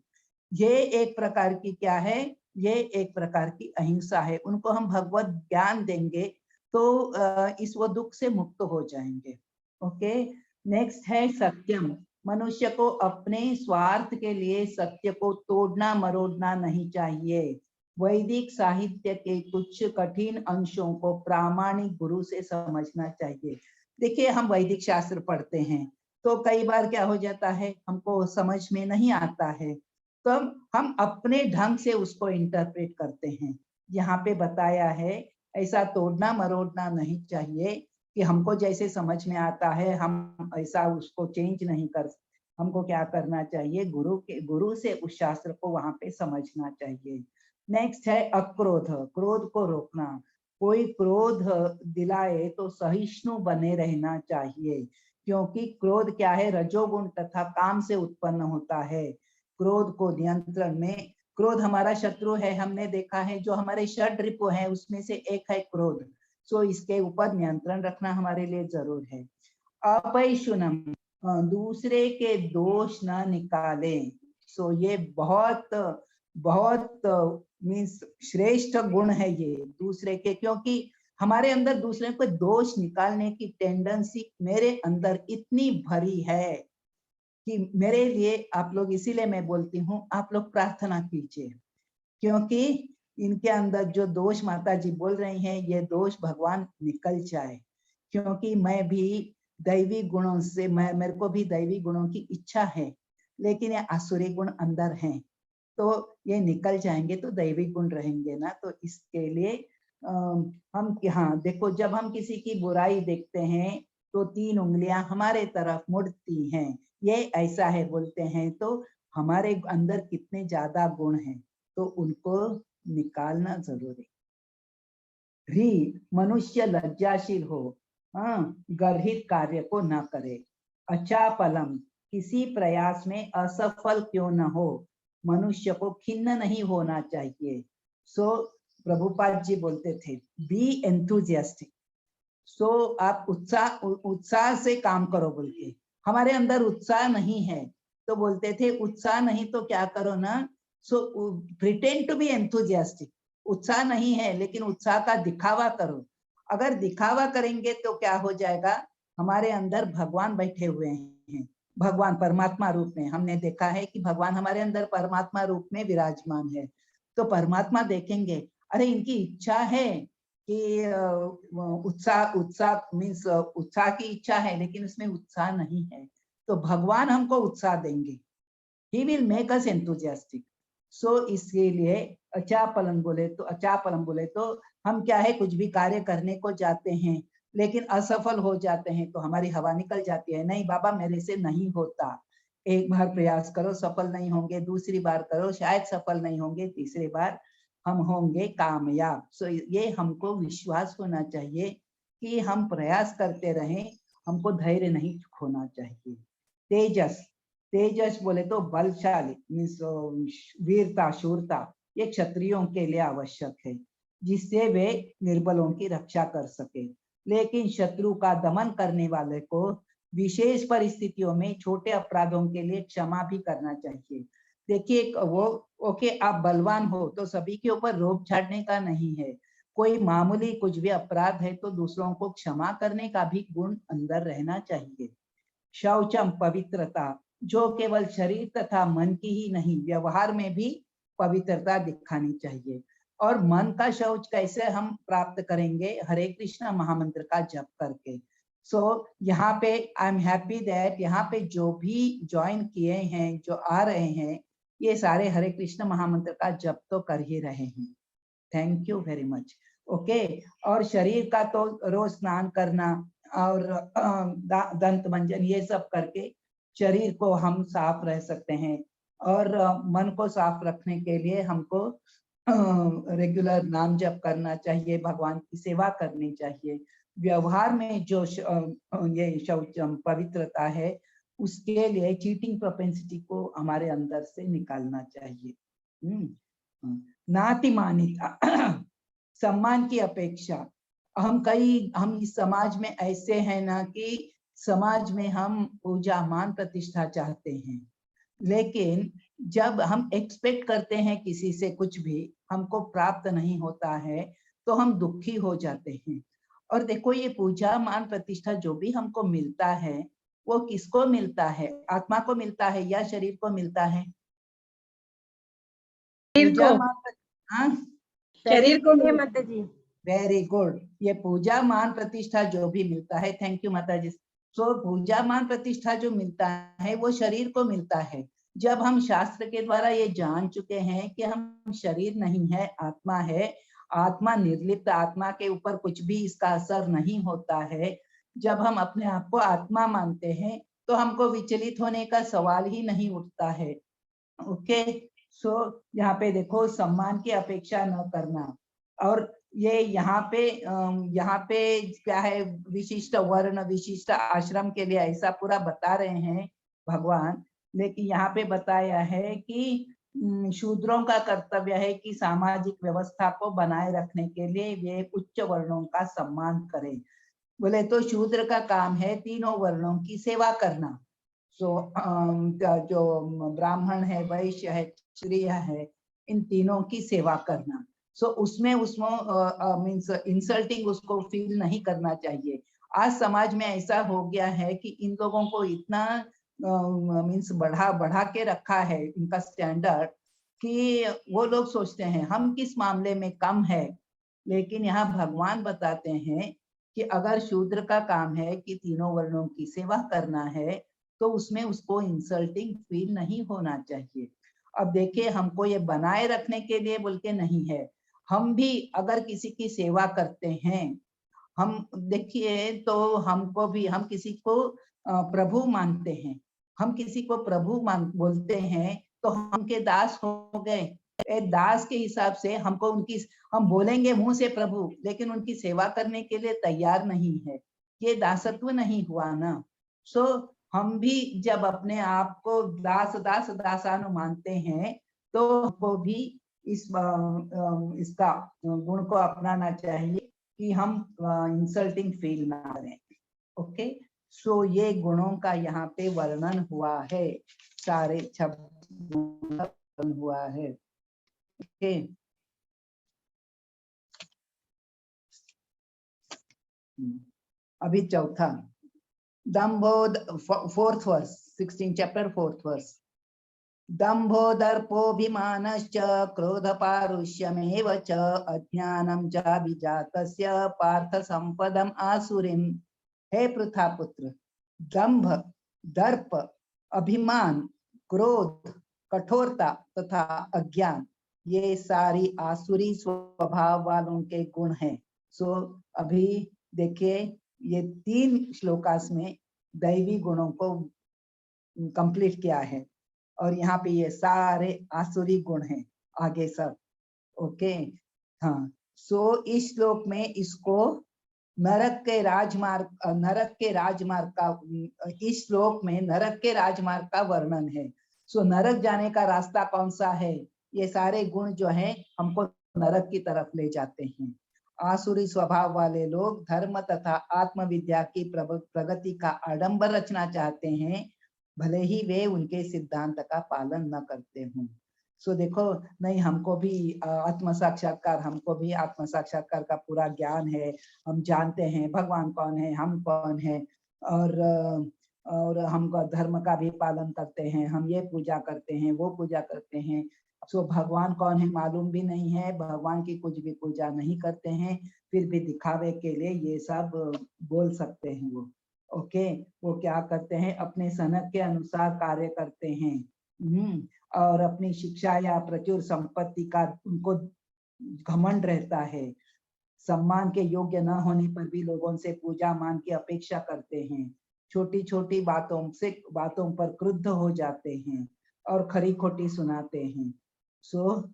ये एक प्रकार की क्या है, ये एक प्रकार की अहिंसा है। उनको हम भगवत ज्ञान देंगे तो इस वो दुख से मुक्त हो जाएंगे। ओके। नेक्स्ट है सत्यम। मनुष्य को अपने स्वार्थ के लिए सत्य को तोड़ना मरोड़ना नहीं चाहिए। वैदिक साहित्य के कुछ कठिन अंशों को प्रामाणिक गुरु से समझना चाहिए। देखिए हम वैदिक शास्त्र पढ़ते हैं तो कई बार क्या हो जाता है, हमको समझ में नहीं आता है तो हम अपने ढंग से उसको इंटरप्रेट करते हैं। यहाँ पे बताया है ऐसा तोड़ना मरोड़ना नहीं चाहिए कि हमको जैसे समझ में आता है हम ऐसा उसको चेंज नहीं कर। हमको क्या करना चाहिए, गुरु से उस शास्त्र को वहां पे समझना चाहिए। नेक्स्ट है अक्रोध। क्रोध को रोकना। कोई क्रोध दिलाए तो सहिष्णु बने रहना चाहिए, क्योंकि क्रोध क्या है, रजोगुण तथा काम से उत्पन्न होता है। क्रोध को नियंत्रण में, क्रोध हमारा शत्रु है, हमने देखा है जो हमारे षड रिपु है उसमें से एक है क्रोध। सो इसके ऊपर नियंत्रण रखना हमारे लिए जरूर है। अपैशुनम, दूसरे के दोष न निकाले। सो ये बहुत बहुत मीन्स श्रेष्ठ गुण है ये दूसरे के, क्योंकि हमारे अंदर दूसरे को दोष निकालने की टेंडेंसी मेरे अंदर इतनी भरी है कि मेरे लिए आप लोग, इसीलिए मैं बोलती हूँ आप लोग प्रार्थना कीजिए, क्योंकि इनके अंदर जो दोष माता जी बोल रही हैं ये दोष भगवान निकल जाए। क्योंकि मैं भी दैवी गुणों से, मेरे को भी दैवी गुणों की इच्छा है, लेकिन ये आसुरी गुण अंदर हैं, तो ये निकल जाएंगे तो दैवी गुण रहेंगे ना। तो इसके लिए हम, हाँ देखो जब हम किसी की बुराई देखते हैं तो 3 उंगलियां हमारे तरफ मुड़ती हैं, ये ऐसा है बोलते हैं, तो हमारे अंदर कितने ज्यादा गुण हैं तो उनको निकालना जरूरी। मनुष्य लज्जाशील हो, गर्हित कार्य को न करे। अचापलम, किसी प्रयास में असफल क्यों न हो, मनुष्य को खिन्न नहीं होना चाहिए। सो प्रभुपाद जी बोलते थे बी एंथुजियास्टिक। सो आप उत्साह से काम करो बोल के, हमारे अंदर उत्साह नहीं है, तो बोलते थे उत्साह नहीं तो क्या करो ना, सो प्रिटेंड टू बी एंथुजियास्टिक। उत्साह नहीं है लेकिन उत्साह का दिखावा करो। अगर दिखावा करेंगे तो क्या हो जाएगा, हमारे अंदर भगवान बैठे हुए हैं, भगवान परमात्मा रूप में। हमने देखा है कि भगवान हमारे अंदर परमात्मा रूप में विराजमान है। तो परमात्मा देखेंगे, अरे इनकी इच्छा है कि उत्साह उत्साह मीन्स उत्साह की इच्छा है लेकिन उसमें उत्साह नहीं है, तो भगवान हमको उत्साह देंगे। He will make us enthusiastic. So इसके लिए अचापलम बोले तो हम क्या है, कुछ भी कार्य करने को जाते हैं लेकिन असफल हो जाते हैं तो हमारी हवा निकल जाती है, नहीं बाबा मेरे से नहीं होता। एक बार प्रयास करो, सफल नहीं होंगे, दूसरी बार करो, शायद सफल नहीं होंगे, तीसरी बार हम होंगे कामयाब। सो ये हमको विश्वास होना चाहिए कि हम प्रयास करते रहें, हमको धैर्य नहीं खोना चाहिए। तेजस, तेजस बोले तो बलशाली मीन्स वीरता, शूरता, ये क्षत्रियों के लिए आवश्यक है जिससे वे निर्बलों की रक्षा कर सके। लेकिन शत्रु का दमन करने वाले को विशेष परिस्थितियों में छोटे अपराधों के लिए क्षमा भी करना चाहिए। देखिए वो ओके, आप बलवान हो तो सभी के ऊपर रोब झाड़ने का नहीं है, कोई मामूली कुछ भी अपराध है तो दूसरों को क्षमा करने का भी गुण अंदर रहना चाहिए। शौचम, पवित्रता, जो केवल शरीर तथा मन की ही नहीं, व्यवहार में भी पवित्रता दिखानी चाहिए। और मन का शौच कैसे हम प्राप्त करेंगे, हरे कृष्ण महामंत्र का जप करके। सो यहाँ पे आई एम हैप्पी दैट यहाँ पे जो भी ज्वाइन किए हैं, जो आ रहे हैं, ये सारे हरे कृष्ण महामंत्र का जप तो कर ही रहे हैं। Thank you very much. Okay, और शरीर का तो रोज स्नान करना और दंत मंजन ये सब करके शरीर को हम साफ रह सकते हैं। और मन को साफ रखने के लिए हमको रेगुलर नाम जप करना चाहिए, भगवान की सेवा करनी चाहिए। व्यवहार में जो ये शौचम पवित्रता है, उसके लिए चीटिंग प्रोपेंसिटी को हमारे अंदर से निकालना चाहिए। नातिमानिता, सम्मान की अपेक्षा। हम इस समाज में ऐसे हैं ना कि समाज में हम पूजा मान प्रतिष्ठा चाहते हैं, लेकिन जब हम एक्सपेक्ट करते हैं किसी से कुछ भी हमको प्राप्त नहीं होता है तो हम दुखी हो जाते हैं। और देखो ये पूजा मान प्रतिष्ठा जो भी हमको मिलता है वो किसको मिलता है, आत्मा को मिलता है या शरीर को मिलता है? पूजा मान शरीर को है माता जी। Very good. ये पूजा मान प्रतिष्ठा जो भी मिलता है, थैंक यू माता जी। सो पूजा मान प्रतिष्ठा जो मिलता है वो शरीर को मिलता है। जब हम शास्त्र के द्वारा ये जान चुके हैं कि हम शरीर नहीं है, आत्मा है, आत्मा निर्लिप्त, आत्मा के ऊपर कुछ भी इसका असर नहीं होता है, जब हम अपने आप को आत्मा मानते हैं तो हमको विचलित होने का सवाल ही नहीं उठता है। ओके, सो यहाँ पे देखो, सम्मान की अपेक्षा न करना। और ये यहाँ पे क्या है, विशिष्ट वर्ण विशिष्ट आश्रम के लिए ऐसा पूरा बता रहे हैं भगवान, लेकिन यहाँ पे बताया है कि शूद्रों का कर्तव्य है कि सामाजिक व्यवस्था को बनाए रखने के लिए वे उच्च वर्णों का सम्मान करें। बोले तो शूद्र का काम है तीनों वर्णों की सेवा करना। सो जो ब्राह्मण है, वैश्य है, क्षत्रिय है, इन तीनों की सेवा करना। सो उसमें मीन्स इंसल्टिंग उसको फील नहीं करना चाहिए। आज समाज में ऐसा हो गया है कि इन लोगों को इतना मीन्स बढ़ा के रखा है इनका स्टैंडर्ड कि वो लोग सोचते हैं हम किस मामले में कम है। लेकिन यहाँ भगवान बताते हैं कि अगर शूद्र का काम है कि तीनों वर्णों की सेवा करना है तो उसमें उसको इंसल्टिंग फील नहीं होना चाहिए। अब देखिए, हमको ये बनाए रखने के लिए बोल के नहीं है, हम भी अगर किसी की सेवा करते हैं, हम देखिए तो हमको भी, हम किसी को प्रभु मानते हैं, हम किसी को प्रभु बोलते हैं तो हम के दास हो गए। दास के हिसाब से हमको उनकी, हम बोलेंगे मुंह से प्रभु लेकिन उनकी सेवा करने के लिए तैयार नहीं है, ये दासत्व नहीं हुआ ना। सो हम भी जब अपने आप को दासानु मानते हैं तो हमको भी इसका गुण को अपनाना चाहिए कि हम इंसल्टिंग फील ना करें। ओके, सो ये गुणों का यहाँ पे वर्णन हुआ है, सारे 26 गुणों का वर्णन हुआ है। ओके, अभी चौथा दंभो, 4th verse, 16 chapter 4th verse. दंभो दर्पोऽभिमानश्च क्रोधपारुष्यमेव च अज्ञानं चाभिजातस्य पार्थ संपदम् आसुरीम्। हे पृथापुत्र, दंभ, दर्प, अभिमान, क्रोध, कठोरता तथा अज्ञान, ये सारी आसुरी स्वभाव वालों के गुण हैं। सो अभी देखिए, ये 3 श्लोकास में दैवी गुणों को कंप्लीट किया है और यहाँ पे ये सारे आसुरी गुण हैं आगे सब। ओके, हाँ, सो इस श्लोक में इसको नरक के राजमार्ग का, इस श्लोक में नरक के राजमार्ग का वर्णन है। सो नरक जाने का रास्ता कौन सा है? ये सारे गुण जो है हमको नरक की तरफ ले जाते हैं। आसुरी स्वभाव वाले लोग धर्म तथा आत्मविद्या की प्रगति का आडंबर रचना चाहते हैं, भले ही वे उनके सिद्धांत का पालन न करते हों। सो देखो, नहीं हमको भी आत्म साक्षात्कार का पूरा ज्ञान है, हम जानते हैं भगवान कौन है, हम कौन है, और हम धर्म का भी पालन करते हैं, हम ये पूजा करते हैं, वो पूजा करते हैं। सो भगवान कौन है मालूम भी नहीं है, भगवान की कुछ भी पूजा नहीं करते हैं, फिर भी दिखावे के लिए ये सब बोल सकते हैं वो। ओके, वो क्या करते हैं, अपने सनक के अनुसार कार्य करते हैं, और अपनी शिक्षा या प्रचुर संपत्ति का उनको घमंड रहता है। सम्मान के योग्य न होने पर भी लोगों से पूजा मान की अपेक्षा करते हैं। छोटी छोटी बातों पर क्रुद्ध हो जाते हैं और खरी खोटी सुनाते हैं। सो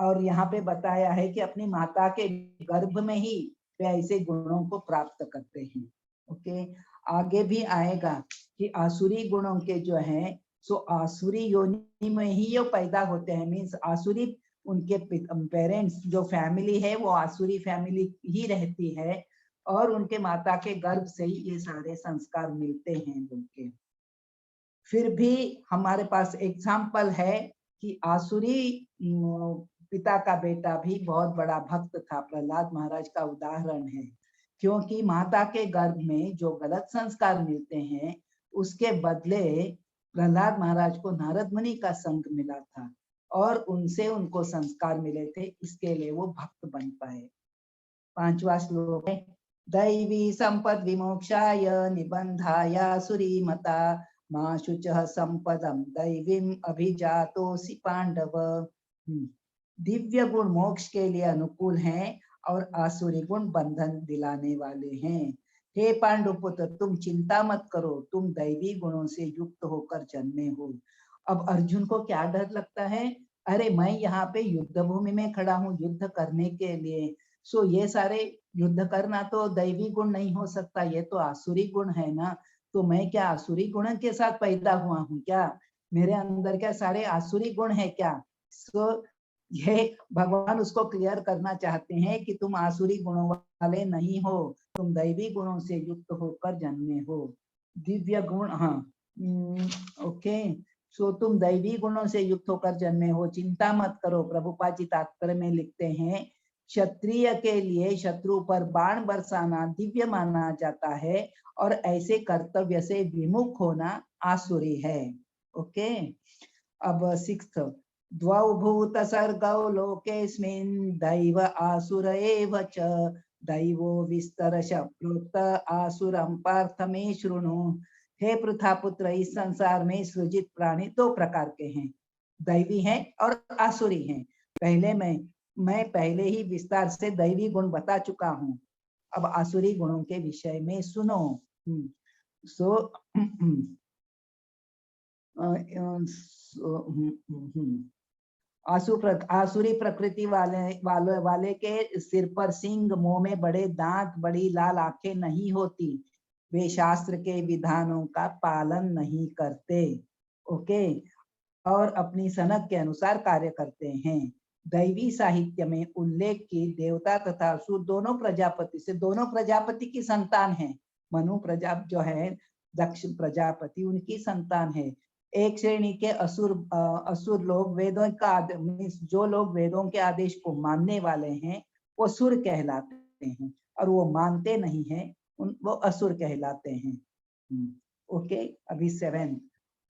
और यहाँ पे बताया है कि अपनी माता के गर्भ में ही वे ऐसे गुणों को प्राप्त करते हैं। ओके, आगे भी आएगा कि आसुरी गुणों के जो हैं, सो आसुरी योनि में ही ये पैदा होते हैं। मीन्स आसुरी, उनके पेरेंट्स जो फैमिली है वो आसुरी फैमिली ही रहती है और उनके माता के गर्भ से ही ये सारे संस्कार मिलते हैं उनके। फिर भी हमारे पास एग्जाम्पल है कि आसुरी पिता का बेटा भी बहुत बड़ा भक्त था, प्रहलाद महाराज का उदाहरण है। क्योंकि माता के गर्भ में जो गलत संस्कार मिलते हैं उसके बदले प्रहलाद महाराज को नारद मुनि का संग मिला था और उनसे उनको संस्कार मिले थे, इसके लिए वो भक्त बन पाए। 5वां श्लोक है, दैवी संपद विमोक्षाय निबंधाय सुरीमता मा शुचः संपदम दैवीम अभिजातोसि पांडव। दिव्य गुण मोक्ष के लिए अनुकूल हैं और आसुरी गुण बंधन दिलाने वाले हैं। हे पांडुपुत्र, तुम चिंता मत करो, तुम दैवी गुणों से युक्त होकर जन्मे हो। अब अर्जुन को क्या डर लगता है, अरे मैं यहाँ पे युद्ध भूमि में खड़ा हूँ युद्ध करने के लिए, सो ये सारे युद्ध करना तो दैवी गुण नहीं हो सकता, ये तो आसुरी गुण है ना, तो मैं क्या आसुरी गुण के साथ पैदा हुआ हूँ क्या, मेरे अंदर क्या सारे आसुरी गुण है क्या? सो ये भगवान उसको क्लियर करना चाहते हैं कि तुम आसुरी गुणों वाले नहीं हो, तुम दैवी गुणों से युक्त होकर जन्मे हो। दिव्य गुण, हाँ, ओके, सो तुम दैवी गुणों से युक्त होकर जन्मे हो, चिंता मत करो। प्रभुपाद जी तात्पर्य में लिखते हैं, क्षत्रिय के लिए शत्रु पर बाण बरसाना दिव्य माना जाता है और ऐसे कर्तव्य से विमुख होना आसुरी है। ओके, अब 6th, द्वौ भूत सर्गौ लोकेस्मिन् दैव आसुर एव च दैवो विस्तरश प्रोक्त आसुरं पार्थ मे शृणु। हे पृथापुत्र, इस संसार में सृजित प्राणी 2 प्रकार के हैं, दैवी हैं और आसुरी हैं। पहले मैं पहले ही विस्तार से दैवी गुण बता चुका हूँ, अब आसुरी गुणों के विषय में सुनो। सो आसुरी प्रकृति वाले के सिर पर सींग, मुंह में बड़े दांत, बड़ी लाल आंखें नहीं होती, वे शास्त्र के विधानों का पालन नहीं करते। ओके, और अपनी सनक के अनुसार कार्य करते हैं। दैवी साहित्य में उल्लेख की देवता तथा असुर दोनों प्रजापति की संतान हैं, मनु प्रजा जो है दक्ष प्रजापति उनकी संतान है। एक श्रेणी के असुर लोग वेदों का जो लोग वेदों के आदेश को मानने वाले हैं वो सुर कहलाते हैं, और वो मानते नहीं हैं वो असुर कहलाते हैं। ओके, अभी 7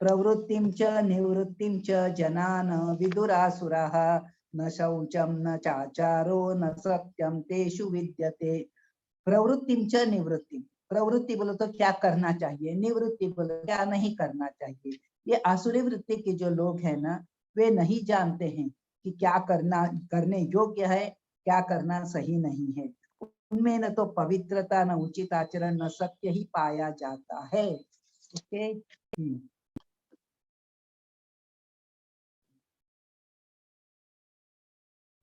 प्रवृत्तिं च निवृत्तिं च जनान विदुरासुराः न शौचम न चाचारो न सत्यम तेषु विद्यते। प्रवृत्तिं च निवृत्तिं, प्रवृत्ति बोलो तो क्या करना चाहिए, निवृत्ति बोलो क्या नहीं करना चाहिए। ये आसुरी वृत्ति के जो लोग हैं ना, वे नहीं जानते हैं कि क्या करने योग्य है, क्या करना सही नहीं है। उनमें न तो पवित्रता, न उचित आचरण, न सत्य ही पाया जाता है। ओके,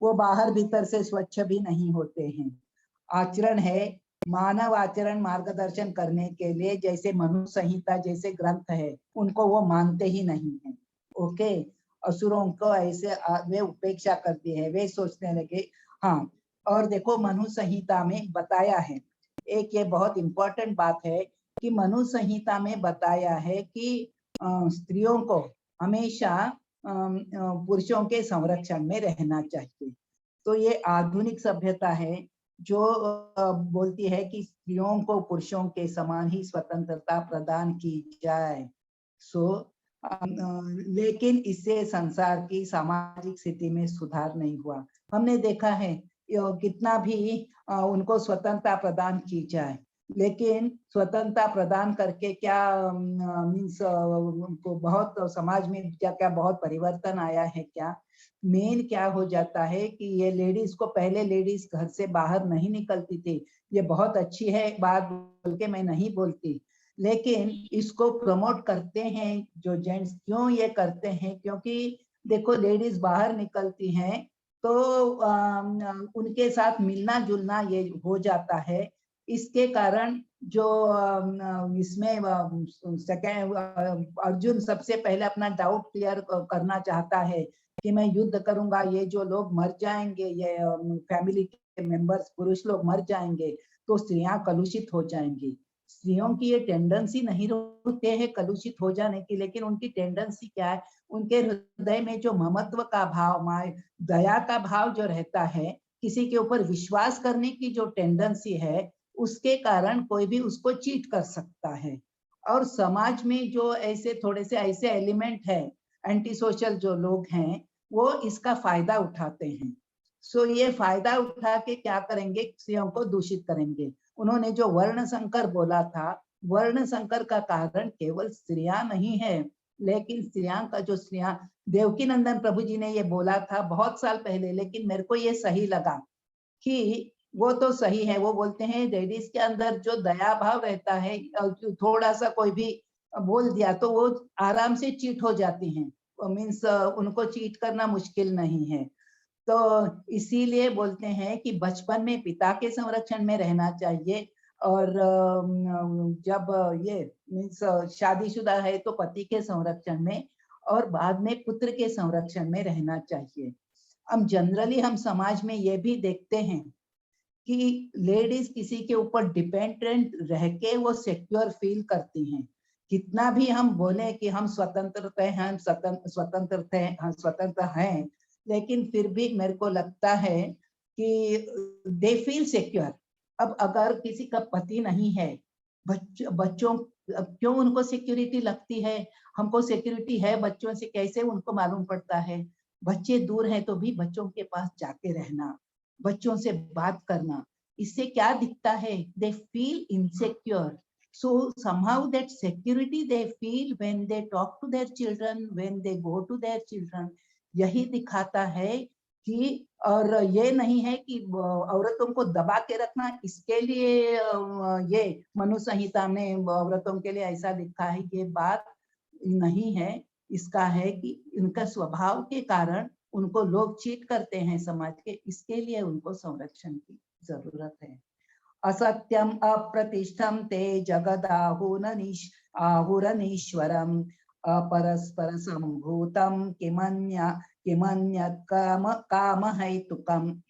वो बाहर भीतर से स्वच्छ भी नहीं होते हैं। आचरण है मानव आचरण मार्गदर्शन करने के लिए, जैसे मनु संहिता जैसे ग्रंथ है उनको वो मानते ही नहीं है। ओके, असुरों को ऐसे वे उपेक्षा करती है, वे सोचने लगे। हाँ, और देखो मनु संहिता में बताया है, एक ये बहुत इंपॉर्टेंट बात है कि मनु संहिता में बताया है कि स्त्रियों को हमेशा पुरुषों के संरक्षण में रहना चाहिए। तो ये आधुनिक सभ्यता है जो बोलती है कि स्त्रियों को पुरुषों के समान ही स्वतंत्रता प्रदान की जाए। लेकिन इससे संसार की सामाजिक स्थिति में सुधार नहीं हुआ। हमने देखा है कितना भी उनको स्वतंत्रता प्रदान की जाए, लेकिन स्वतंत्रता प्रदान करके क्या मीन्स उनको बहुत समाज में क्या बहुत परिवर्तन आया है क्या? मेन क्या हो जाता है कि ये लेडीज को, पहले लेडीज घर से बाहर नहीं निकलती थी, ये बहुत अच्छी है बात बोल के मैं नहीं बोलती, लेकिन इसको प्रमोट करते हैं जो जेंट्स। क्यों ये करते हैं? क्योंकि देखो लेडीज बाहर निकलती हैं तो उनके साथ मिलना जुलना ये हो जाता है। इसके कारण जो इसमें अर्जुन सबसे पहले अपना डाउट क्लियर करना चाहता है कि मैं युद्ध करूंगा, ये जो लोग मर जाएंगे, ये फैमिली के मेंबर्स पुरुष लोग मर जाएंगे तो स्त्रियां कलुषित हो जाएंगी। स्त्रियों की ये टेंडेंसी नहीं होते हैं कलुषित हो जाने की, लेकिन उनकी टेंडेंसी क्या है, उनके हृदय में जो ममत्व का भाव, दया का भाव जो रहता है, किसी के ऊपर विश्वास करने की जो टेंडेंसी है, उसके कारण कोई भी उसको चीट कर सकता है। और समाज में जो ऐसे थोड़े से ऐसे एलिमेंट है, एंटी सोशल जो लोग हैं, वो इसका फायदा उठाते हैं। सो ये फायदा उठा के क्या करेंगे, स्त्रियों को दूषित करेंगे। उन्होंने जो वर्ण संकर बोला था, वर्ण संकर का कारण केवल स्त्रियां नहीं है, लेकिन स्त्रियां का जो स्त्रियां, देवकी नंदन प्रभु जी ने ये बोला था बहुत साल पहले, लेकिन मेरे को ये सही लगा कि वो तो सही है। वो बोलते हैं लेडीज के अंदर जो दया भाव रहता है, थोड़ा सा कोई भी बोल दिया तो वो आराम से चीट हो जाती हैं, मीन्स उनको चीट करना मुश्किल नहीं है। तो इसीलिए बोलते हैं कि बचपन में पिता के संरक्षण में रहना चाहिए, और जब ये मीन्स शादीशुदा है तो पति के संरक्षण में, और बाद में पुत्र के संरक्षण में रहना चाहिए। अब जनरली हम समाज में ये भी देखते हैं कि लेडीज किसी के ऊपर डिपेंडेंट रह के वो सिक्योर फील करती हैं। कितना भी हम बोले कि हम स्वतंत्र हैं, स्वतंत्र हैं, लेकिन फिर भी मेरे को लगता है कि दे फील सिक्योर। अब अगर किसी का पति नहीं है, बच्चों क्यों उनको सिक्योरिटी लगती है? हमको सिक्योरिटी है बच्चों से, कैसे उनको मालूम पड़ता है? बच्चे दूर हैं तो भी बच्चों के पास जाके रहना, बच्चों से बात करना, इससे क्या दिखता है? They feel insecure. So somehow that security they feel when they talk to their children, when they go to their children. यही दिखाता है कि, और ये नहीं है कि औरतों को दबा के रखना, इसके लिए ये मनु संहिता में औरतों के लिए ऐसा लिखा है, ये बात नहीं है। इसका है कि इनका स्वभाव के कारण उनको लोग चीट करते हैं समाज के, इसके लिए उनको संरक्षण की जरूरत है। असत्यम अप्रतिष्ठम ते जगदाहुरनीश्वरम अपरस्पर संभूतम किमन्यत् काम हेतुकम।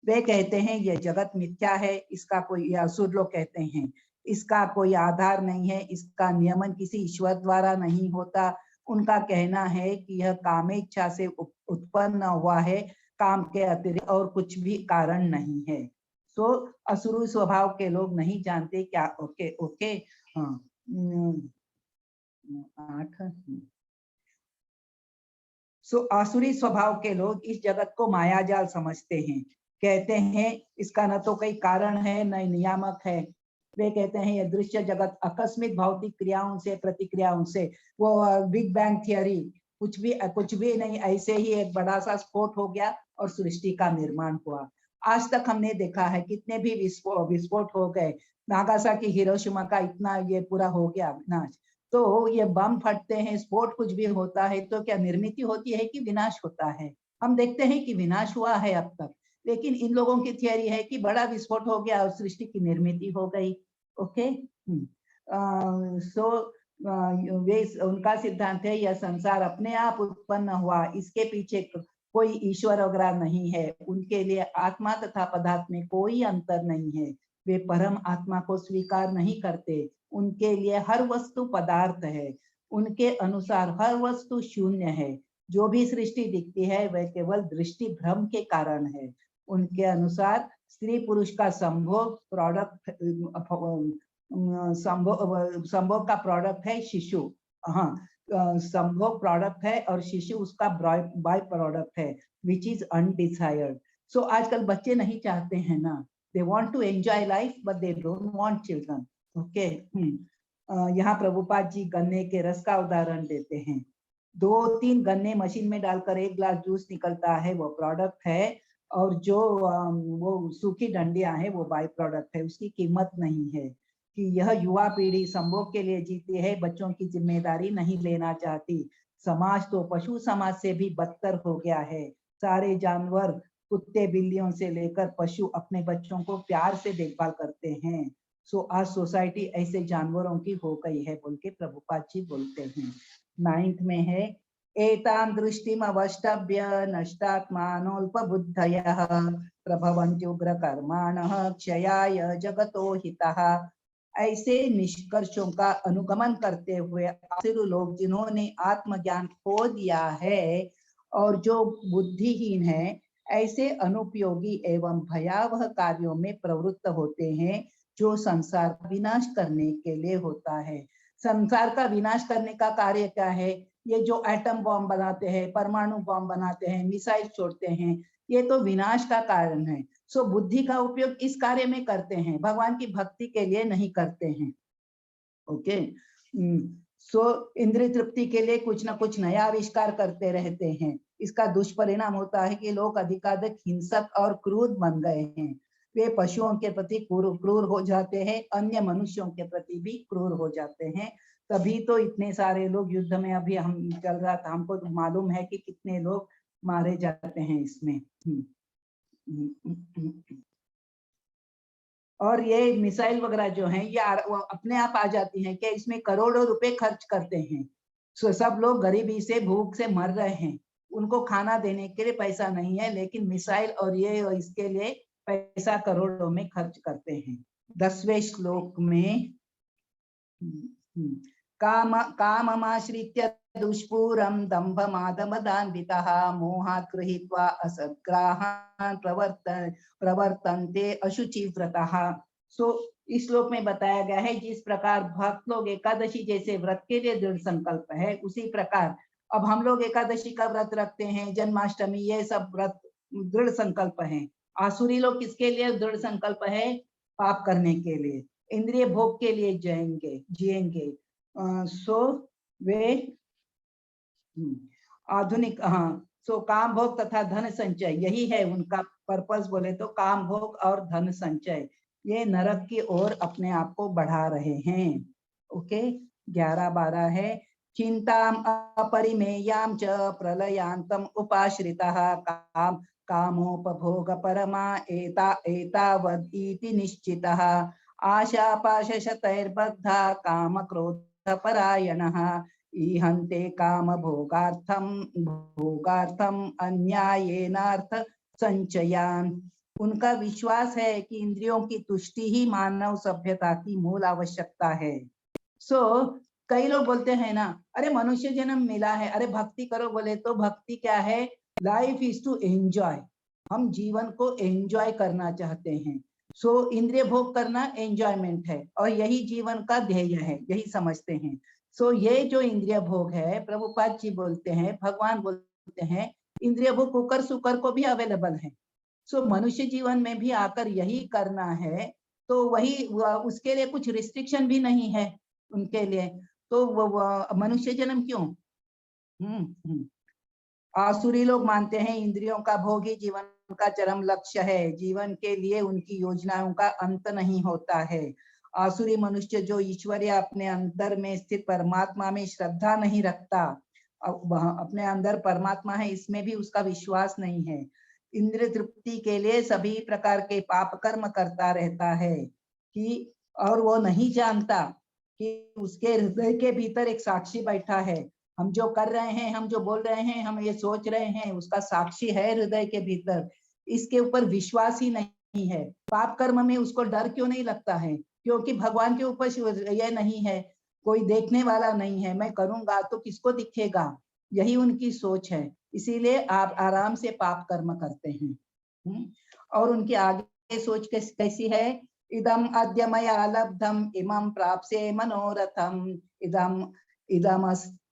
वे कहते हैं ये जगत मिथ्या है, इसका कोई, असुर लोग कहते हैं इसका कोई आधार नहीं है, इसका नियमन किसी ईश्वर द्वारा नहीं होता। उनका कहना है कि यह कामेच्छा से उत्पन्न हुआ है, काम के अतिरिक्त और कुछ भी कारण नहीं है। सो असुरी स्वभाव के लोग नहीं जानते क्या। ओके ओके हाँ 8 सो आसुरी स्वभाव के लोग इस जगत को मायाजाल समझते हैं। कहते हैं इसका न तो कोई कारण है न नियामक है। वे कहते हैं यह दृश्य जगत आकस्मिक भौतिक क्रियाओं से प्रतिक्रियाओं से, वो बिग बैंग थियरी कुछ भी नहीं, ऐसे ही एक बड़ा सा स्फोट हो गया और सृष्टि का निर्माण हुआ। आज तक हमने देखा है कितने भी विस्फोट हो गए। नागासाकी हिरोशिमा का इतना ये पूरा हो गया विनाश। तो ये बम फटते हैं, स्फोट कुछ भी होता है तो क्या निर्मित होती है कि विनाश होता है? हम देखते हैं कि विनाश हुआ है अब तक, लेकिन इन लोगों की थियरी है कि बड़ा विस्फोट हो गया और सृष्टि की निर्मित हो गई। ओके सो वे उनका सिद्धांत है यह संसार अपने आप उत्पन्न हुआ, इसके पीछे कोई ईश्वर वगैरह नहीं है। उनके लिए आत्मा तथा पदार्थ में कोई अंतर नहीं है। वे परम आत्मा को स्वीकार नहीं करते। उनके लिए हर वस्तु पदार्थ है। उनके अनुसार हर वस्तु शून्य है। जो भी सृष्टि दिखती है वह केवल दृष्टि भ्रम के कारण है। उनके अनुसार स्त्री पुरुष का संभोग प्रोडक्ट, संभोग का प्रोडक्ट है शिशु। हाँ संभोग प्रोडक्ट है और शिशु उसका बाय प्रोडक्ट है, विच इज अनडिजायर्ड। सो आजकल बच्चे नहीं चाहते हैं ना, they want to enjoy life but they don't want children. Okay यहाँ प्रभुपाद जी गन्ने के रस का उदाहरण देते हैं। 2-3 गन्ने मशीन में डालकर 1 ग्लास जूस निकलता है, वो प्रोडक्ट है, और जो वो सूखी डंडियां हैं वो बाय प्रोडक्ट है, उसकी कीमत नहीं है। कि यह युवा पीढ़ी संभोग के लिए जीती है, बच्चों की जिम्मेदारी नहीं लेना चाहती। समाज तो पशु समाज से भी बदतर हो गया है। सारे जानवर कुत्ते बिल्लियों से लेकर पशु अपने बच्चों को प्यार से देखभाल करते हैं। सो आज सोसाइटी ऐसे जानवरों की हो गई है बोल के प्रभुपाद जी बोलते हैं। 9th में है एतां दृष्टिम अवष्टभ्य नष्टात्मानोल्पबुद्धयः प्रभवन्त्युग्र कर्माणः क्षयाय जगतो हितः। ऐसे निष्कर्षों का अनुगमन करते हुए आसुर लोग जिन्होंने आत्मज्ञान खो दिया है और जो बुद्धिहीन है, ऐसे अनुपयोगी एवं भयावह कार्यों में प्रवृत्त होते हैं जो संसार का विनाश करने के लिए होता है। संसार का विनाश करने का कार्य क्या है? ये जो एटम बॉम्ब बनाते हैं, परमाणु बॉम्ब बनाते हैं, मिसाइल छोड़ते हैं, ये तो विनाश का कारण है। सो बुद्धि का उपयोग इस कार्य में करते हैं, भगवान की भक्ति के लिए नहीं करते हैं। ओके सो इंद्रिय तृप्ति के लिए कुछ ना कुछ नया आविष्कार करते रहते हैं। इसका दुष्परिणाम होता है कि लोग अधिकाधिक हिंसक और क्रूर बन गए हैं। वे पशुओं के प्रति क्रूर हो जाते हैं, अन्य मनुष्यों के प्रति भी क्रूर हो जाते हैं। तभी तो इतने सारे लोग युद्ध में, अभी हम चल रहा था, हमको तो मालूम है कि कितने लोग मारे जाते हैं इसमें। और ये मिसाइल वगैरह जो हैं ये अपने आप आ जाती हैं कि इसमें करोड़ों रुपए खर्च करते हैं। सो सब लोग गरीबी से भूख से मर रहे हैं, उनको खाना देने के लिए पैसा नहीं है, लेकिन मिसाइल और ये और इसके लिए पैसा करोड़ों में खर्च करते हैं। 10वें श्लोक में काममाश्रित्य दुष्पूरं दम्भमादमदान्वितः मोहात् गृहीत्वा असद्ग्राहान् प्रवर्तन्ते अशुचिव्रतः। सो इस श्लोक में बताया गया है जिस प्रकार भक्त लोग एकादशी जैसे व्रत के लिए दृढ़ संकल्प है, उसी प्रकार अब हम लोग एकादशी का व्रत रखते हैं, जन्माष्टमी, ये सब व्रत दृढ़ संकल्प है। आसुरी लोग किसके लिए दृढ़ संकल्प है? पाप करने के लिए, इंद्रिय भोग के लिए जिएंगे। सो वे आधुनिक, हाँ, सो काम भोग तथा धन संचय, यही है उनका पर्पस। बोले तो काम भोग और धन संचय, ये नरक की ओर अपने आप को बढ़ा रहे हैं। ओके 11-12 है चिंताम अपरिमेयाम च प्रलयांतम उपाश्रितः कामोपभोग परमा एतावद् इति निश्चितः आशापाशशतैर्बद्धा काम क्रोध परायणः ईहन्ते काम भोगार्थम अन्यायेनार्थ संचयान् उनका विश्वास है कि इंद्रियों की तुष्टि ही मानव सभ्यता की मूल आवश्यकता है। कई लोग बोलते हैं ना, अरे मनुष्य जन्म मिला है, अरे भक्ति करो, बोले तो भक्ति क्या है? Life is to enjoy. हम जीवन को एंजॉय करना चाहते हैं। इंद्रिय भोग करना एंजॉयमेंट है और यही जीवन का ध्येय है, यही समझते हैं। ये जो इंद्रिय भोग है, प्रभुपाद जी बोलते हैं, भगवान बोलते हैं, इंद्रिय भोग कुकर सुकर को भी अवेलेबल है। मनुष्य जीवन में भी आकर यही करना है, तो वही उसके लिए कुछ रिस्ट्रिक्शन भी नहीं है उनके लिए। तो मनुष्य जन्म क्यों? आसुरी लोग मानते हैं इंद्रियों का भोग ही जीवन का चरम लक्ष्य है। जीवन के लिए उनकी योजनाओं का अंत नहीं होता है। आसुरी मनुष्य जो ईश्वरीय अपने अंदर में स्थित परमात्मा में श्रद्धा नहीं रखता, अपने अंदर परमात्मा है इसमें भी उसका विश्वास नहीं है, इंद्रिय तृप्ति के लिए सभी प्रकार के पाप कर्म करता रहता है कि, और वो नहीं जानता कि उसके हृदय के भीतर एक साक्षी बैठा है। हम जो कर रहे हैं, हम जो बोल रहे हैं, हम ये सोच रहे हैं, उसका साक्षी है हृदय के भीतर। इसके ऊपर विश्वास ही नहीं है। पाप कर्म में उसको डर क्यों नहीं लगता है? क्योंकि भगवान के ऊपर ये नहीं है, कोई देखने वाला नहीं है, मैं करूंगा तो किसको दिखेगा, यही उनकी सोच है। इसीलिए आप आराम से पाप कर्म करते हैं। और उनकी आगे सोच कैसी है? इदम अद्य मया लब्धम इमं प्राप्से मनोरथम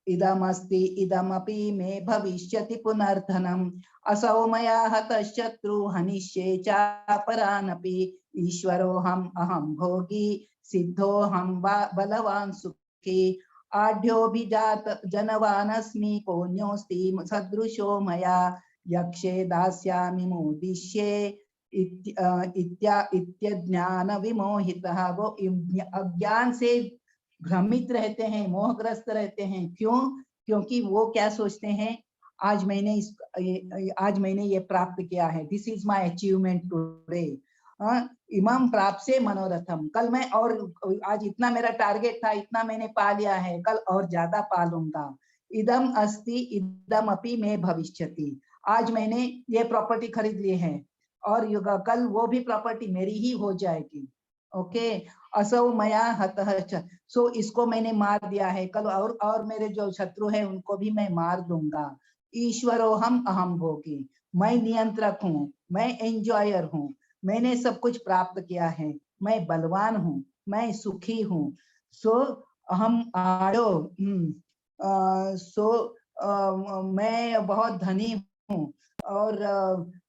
इदमस्ति इदमपि मे भविष्यति पुनर्धनम असौ मया हतशत्रु हनिष्ये चापरानपि ईश्वरोऽहम् अहं भोगी सिद्धोऽहं बलवान् सुखी आढ्योऽभिजात जनवानस्मि कोऽन्योऽस्ति सदृशो मया यक्षे दास्यामि मोदिष्ये इत्यज्ञान विमोहितः। वो अज्ञान से भ्रमित रहते हैं, मोहग्रस्त रहते हैं। क्यों? क्योंकि वो क्या सोचते हैं, आज मैंने ये प्राप्त किया है, this is my achievement today. इमाम प्राप्त से मनोरथम, कल मैं और आज इतना मेरा टारगेट था, इतना मैंने पा लिया है, कल और ज्यादा पा लूंगा। इदम अस्ति इदम अपि में भविष्यति, आज मैंने ये प्रॉपर्टी खरीद ली है और कल वो भी प्रॉपर्टी मेरी ही हो जाएगी। ओके, असौ मया हतः, इसको मैंने मार दिया है, कल और मेरे जो शत्रु है उनको भी मैं मार दूंगा। ईश्वरोऽहम् अहं भोगी, मैं नियंत्रक हूँ, मैं एंजॉयर हूँ, मैंने सब कुछ प्राप्त किया है, मैं बलवान हूँ, मैं सुखी हूँ। हम आड़ो मैं बहुत धनी हूँ और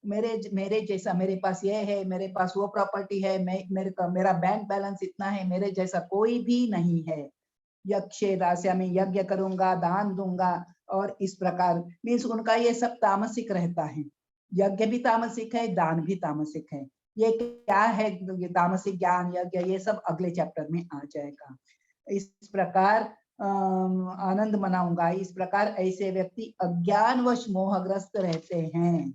मेरे जैसा, मेरे पास ये है, मेरे पास वो प्रॉपर्टी है, मेरा बैंक बैलेंस इतना है, मेरे जैसा कोई भी नहीं है। यक्षे दास्या में यज्ञ करूंगा, दान दूंगा, और इस प्रकार मीन्स उनका ये सब तामसिक रहता है। यज्ञ भी तामसिक है, दान भी तामसिक है। ये क्या है, ये तामसिक ज्ञान यज्ञ, ये सब अगले चैप्टर में आ जाएगा। इस प्रकार आनंद मनाऊंगा, इस प्रकार ऐसे व्यक्ति अज्ञानवश मोहग्रस्त रहते हैं।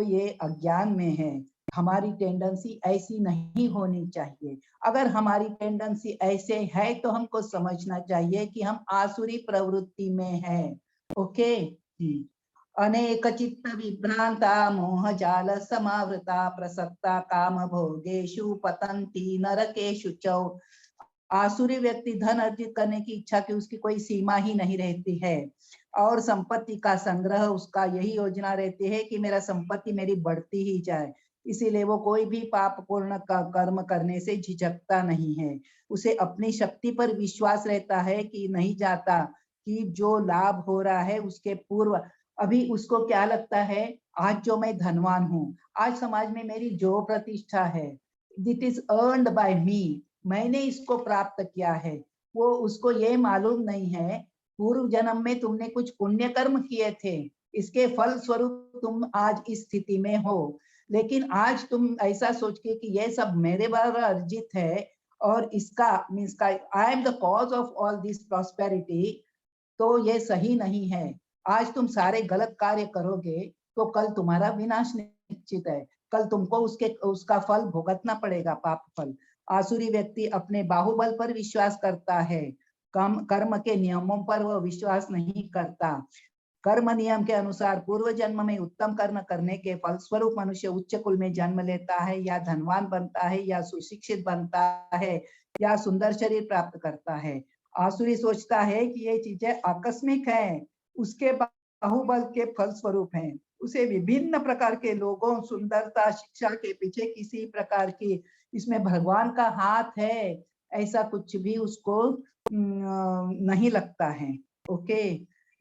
ये अज्ञान में है। हमारी टेंडेंसी ऐसी नहीं होनी चाहिए। अगर हमारी टेंडेंसी ऐसे है तो हमको समझना चाहिए कि हम आसुरी प्रवृत्ति में है। ओके, अनेक चित्त विभ्रांता मोह जाल समावृता प्रसक्ता काम भोगेषु पतंती नरकेषु च। आसुरी व्यक्ति धन अर्जित करने की इच्छा की उसकी कोई सीमा ही नहीं रहती है, और संपत्ति का संग्रह उसका यही योजना रहती है कि मेरा संपत्ति मेरी बढ़ती ही जाए। इसीलिए वो कोई भी पाप पूर्ण कर्म करने से झिझकता नहीं है। उसे अपनी शक्ति पर विश्वास रहता है कि नहीं जाता कि जो लाभ हो रहा है उसके पूर्व, अभी उसको क्या लगता है, आज जो मैं धनवान हूँ, आज समाज में मेरी जो प्रतिष्ठा है, इट इज अर्न्ड बाय मी, मैंने इसको प्राप्त किया है। वो उसको ये मालूम नहीं है पूर्व जन्म में तुमने कुछ पुण्य कर्म किए थे, इसके फल स्वरूप तुम आज इस स्थिति में हो। लेकिन आज तुम ऐसा सोच के कि ये सब मेरे द्वारा अर्जित है और इसका मीन्स का I am the cause of all this prosperity, तो ये सही नहीं है। आज तुम सारे गलत कार्य करोगे तो कल तुम्हारा विनाश निश्चित है, कल तुमको उसका फल भुगतना पड़ेगा, पाप फल। आसुरी व्यक्ति अपने बाहुबल पर विश्वास करता है, कर्म के नियमों पर वह विश्वास नहीं करता। कर्म नियम के अनुसार पूर्व जन्म में उत्तम कर्म करने के फलस्वरूप मनुष्य उच्च कुल में जन्म लेता है, या धनवान बनता है, या सुशिक्षित बनता है, या सुंदर शरीर प्राप्त करता है। आसुरी सोचता है कि ये चीजें आकस्मिक हैं, उसके बाहुबल के फलस्वरूप हैं। उसे विभिन्न प्रकार के लोगों, सुंदरता, शिक्षा के पीछे किसी प्रकार की इसमें भगवान का हाथ है, ऐसा कुछ भी उसको नहीं लगता है। ओके,